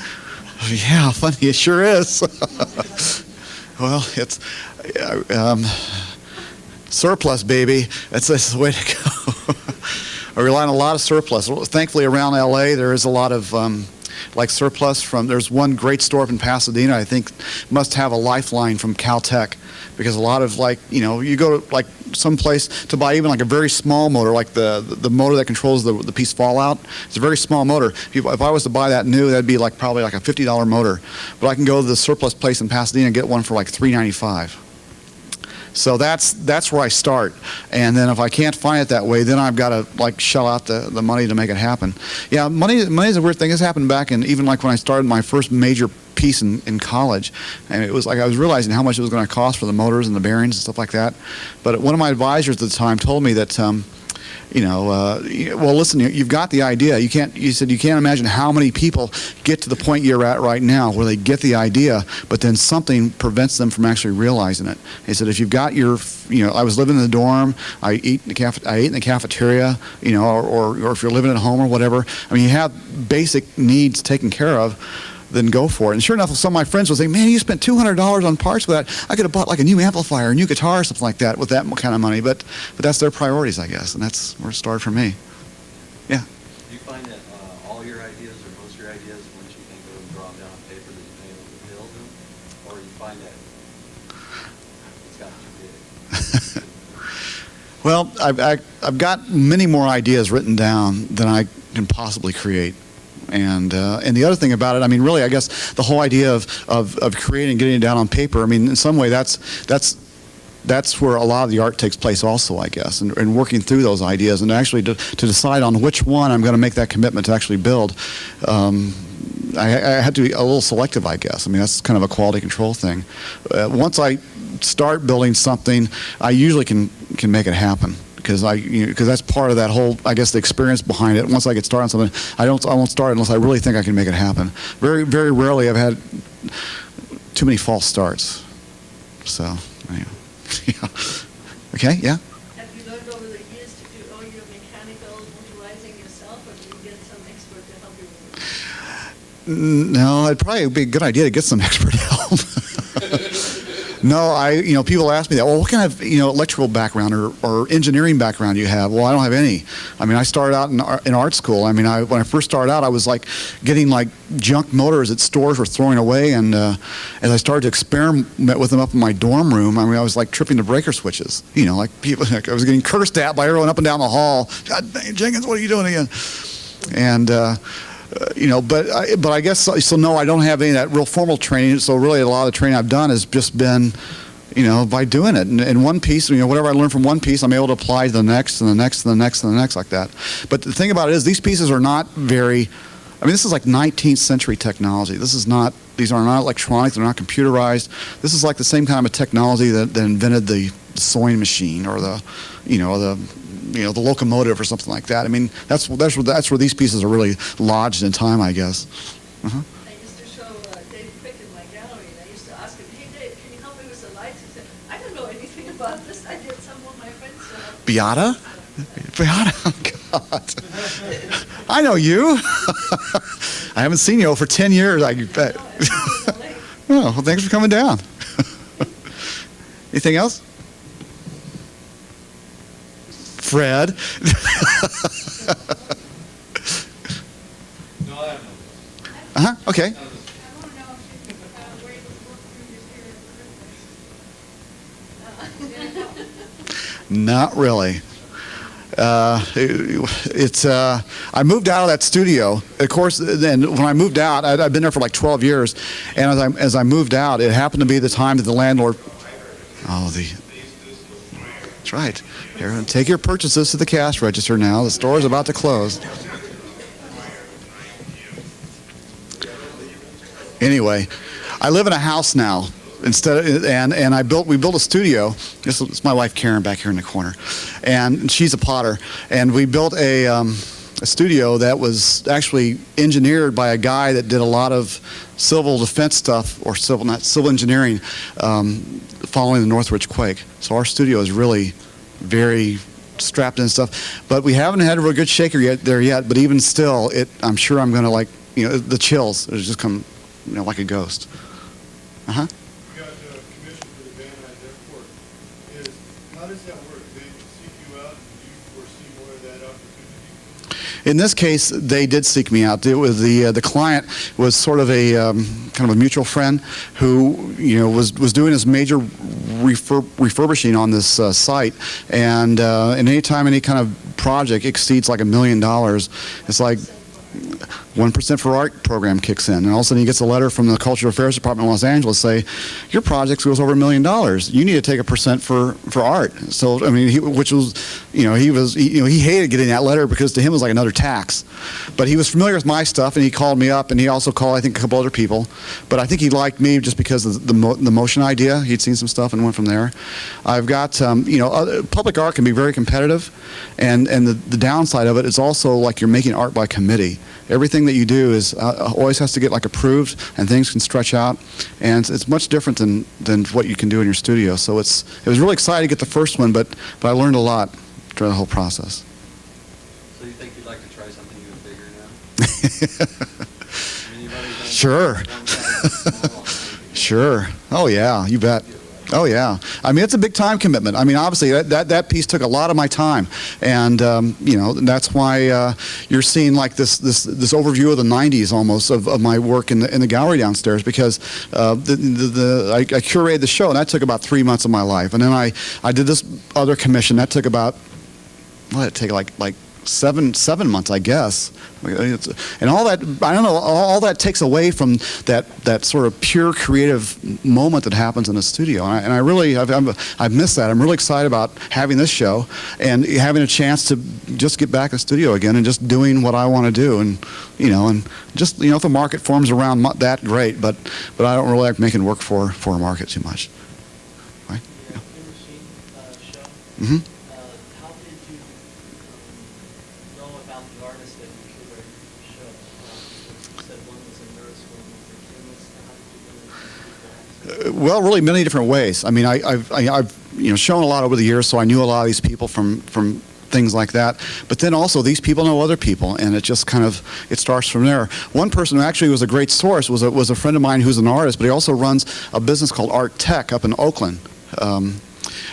Yeah, funding, it sure is. Well, it's surplus, baby. That's the way to go. I rely on a lot of surplus. Thankfully, around LA, there is a lot of like surplus there's one great store up in Pasadena, I think must have a lifeline from Caltech, because a lot of you go to like someplace to buy even like a very small motor, like the motor that controls the piece fallout. It's a very small motor. If I was to buy that new, that'd be probably like a $50 motor. But I can go to the surplus place in Pasadena and get one for like $3.95. So that's where I start, and then if I can't find it that way, then I've got to shell out the money to make it happen. Yeah, money is a weird thing. This happened back in even when I started my first major piece in college, and it was like I was realizing how much it was going to cost for the motors and the bearings and stuff like that. But one of my advisors at the time told me that well, listen, you've got the idea. You said you can't imagine how many people get to the point you're at right now where they get the idea, but then something prevents them from actually realizing it. He said, if you've got I was living in the dorm, I ate in the cafeteria, or if you're living at home or whatever. I mean, you have basic needs taken care of, then go for it. And sure enough, some of my friends would say, man, you spent $200 on parts with that. I could have bought like a new amplifier, a new guitar, or something like that with that kind of money. But that's their priorities, I guess. And that's where it started for me. Yeah. Do you find that all your ideas or most of your ideas, once you think of them, draw them down on paper, that you've been able to build them? Or you find that it's gotten too big? Well, I've got many more ideas written down than I can possibly create. And the other thing about it, I mean, really, I guess the whole idea of creating and getting it down on paper, I mean, in some way, that's where a lot of the art takes place also, I guess, and working through those ideas and actually to decide on which one I'm going to make that commitment to actually build. I had to be a little selective, I guess. I mean, that's kind of a quality control thing. Once I start building something, I usually can make it happen. Because that's part of that whole, I guess, the experience behind it. Once I get started on something, I won't start unless I really think I can make it happen. Very, very rarely I've had too many false starts. So, yeah. Okay, yeah? Have you learned over the years to do all your mechanical motorizing yourself, or do you get some expert to help you with it? No, it'd probably be a good idea to get some expert help. No, people ask me that. Well, what kind of, electrical background or engineering background do you have? Well, I don't have any. I mean, I started out in art school. I mean, when I first started out, I was like getting like junk motors that stores were throwing away, and as I started to experiment with them up in my dorm room, I mean, I was like tripping the breaker switches. Like people, like I was getting cursed at by everyone up and down the hall. God dang, Jenkins, what are you doing again? And but I guess so. No, I don't have any of that real formal training. So really, a lot of the training I've done has just been, by doing it. And one piece, whatever I learn from one piece, I'm able to apply to the next and the next and the next and the next like that. But the thing about it is, these pieces are not very. I mean, this is like 19th century technology. These are not electronic. They're not computerized. This is like the same kind of a technology that invented the sewing machine or the locomotive or something like that. I mean, that's where these pieces are really lodged in time, I guess. Uh-huh. I used to show Dave Quick in my gallery, and I used to ask him, "Hey Dave, can you help me with the lights?" He said, "I don't know anything about this. I did some of my friends." Beata? Oh, God. I know you. I haven't seen you for 10 years, I bet. Oh, well, thanks for coming down. Anything else? Fred? No, I have no. Uh-huh, okay. I want to know if you were able to work through this here in Not really. I moved out of that studio. Of course, then when I moved out, I'd been there for like 12 years, and as I moved out, it happened to be the time that the landlord. That's right. Here, take your purchases to the cash register now. The store is about to close. Anyway, I live in a house now. We built a studio. This is my wife Karen back here in the corner, and she's a potter. And we built a studio that was actually engineered by a guy that did a lot of civil defense stuff, or civil engineering, following the Northridge quake. So our studio is really very strapped in and stuff. But we haven't had a real good shaker yet. But even still, I'm sure I'm going to the chills. It'll just come, like a ghost. Uh-huh. You got a commission for the Van Nuys Airport. How does that work? They seek you out, and do you foresee more of that opportunity? In this case, they did seek me out. It was the client was sort of a kind of a mutual friend who was doing this major refurbishing on this site, and anytime any kind of project exceeds like $1 million, it's like 1% for Art program kicks in, and all of a sudden he gets a letter from the Cultural Affairs Department in Los Angeles say, your project goes over $1 million. You need to take 1% for art. So I mean, he hated getting that letter because to him it was like another tax. But he was familiar with my stuff, and he called me up, and he also called I think a couple other people. But I think he liked me just because of the motion idea. He'd seen some stuff and went from there. I've got public art can be very competitive, and the downside of it is also like you're making art by committee. Everything that you do is always has to get like approved, and things can stretch out, and it's much different than what you can do in your studio. So it was really exciting to get the first one, but I learned a lot during the whole process. So you think you'd like to try something even bigger now? I mean, you've already done Sure. one kind of small. Sure. Oh yeah, you bet. Oh yeah. I mean, it's a big time commitment. I mean, obviously that piece took a lot of my time, and that's why you're seeing like this overview of the '90s almost of my work in the gallery downstairs, because I curated the show, and that took about 3 months of my life, and then I did this other commission that took about what did it take like 7 months, I guess. And all that, I don't know, all that takes away from that sort of pure creative moment that happens in the studio. And I really, I've missed that. I'm really excited about having this show and having a chance to just get back in the studio again and just doing what I want to do. And just, if a market forms around that, great. But I don't really like making work for a market too much. Right? Yeah. Show. Mm-hmm. How did you know about the artist that you curated for the show? You said one was a nurse, one was a chemist. How did you know these people? Well, really many different ways. I mean, I've shown a lot over the years, so I knew a lot of these people from things like that. But then also these people know other people, and it just kind of, it starts from there. One person who actually was a great source was a friend of mine who's an artist, but he also runs a business called Art Tech up in Oakland.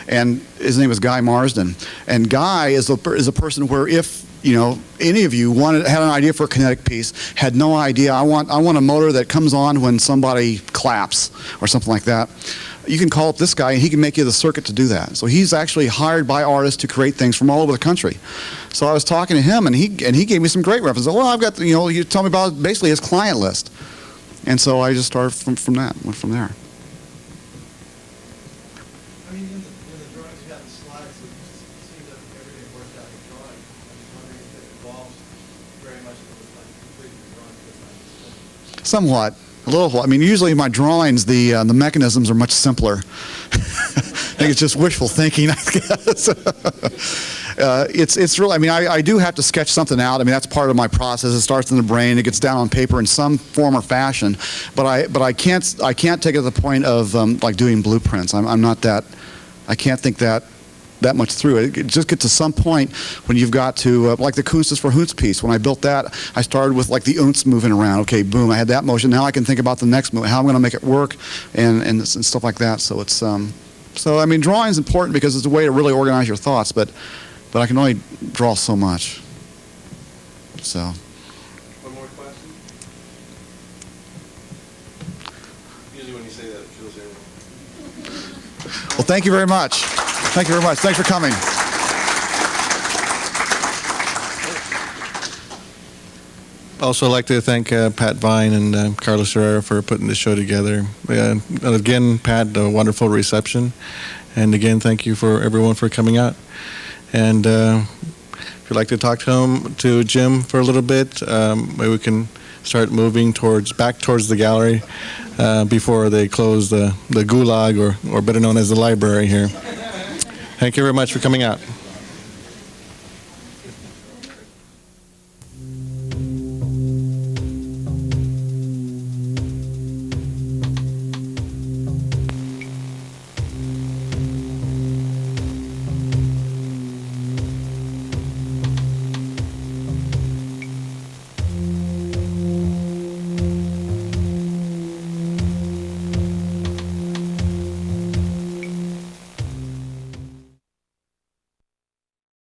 And his name is Guy Marsden. And Guy is a person where if, any of you had an idea for a kinetic piece, had no idea, I want a motor that comes on when somebody claps or something like that, you can call up this guy and he can make you the circuit to do that. So he's actually hired by artists to create things from all over the country. So I was talking to him and he gave me some great references. Well, I've got, you tell me about basically his client list. And so I just started from that, went from there. I mean, in the drawings you have the slides, it seems that everything worked out in the drawing. I'm just wondering if it involves very much of like completing the drawing to the Somewhat. A little. I mean, usually in my drawings, the mechanisms are much simpler. I think it's just wishful thinking, I guess. It's really. I mean, I do have to sketch something out. I mean, that's part of my process. It starts in the brain. It gets down on paper in some form or fashion. But I can't take it to the point of like doing blueprints. I'm not that. I can't think that much through it. It just gets to some point when you've got to, like the Kunstis for Hunts piece. When I built that, I started with like the ounce moving around. Okay, boom, I had that motion. Now I can think about the next move, how I'm going to make it work, and stuff like that. So it's so I mean, drawing is important because it's a way to really organize your thoughts. But I can only draw so much. So. One more question? Usually when you say that, it feels everyone. Well, thank you very much. Thank you very much. Thanks for coming. Also, I'd like to thank Pat Vine and Carlos Herrera for putting the show together. Again, Pat, a wonderful reception. And again, thank you for everyone for coming out. And if you'd like to talk to Jim for a little bit, maybe we can start moving back towards the gallery before they close the gulag, or better known as the library here. Thank you very much for coming out.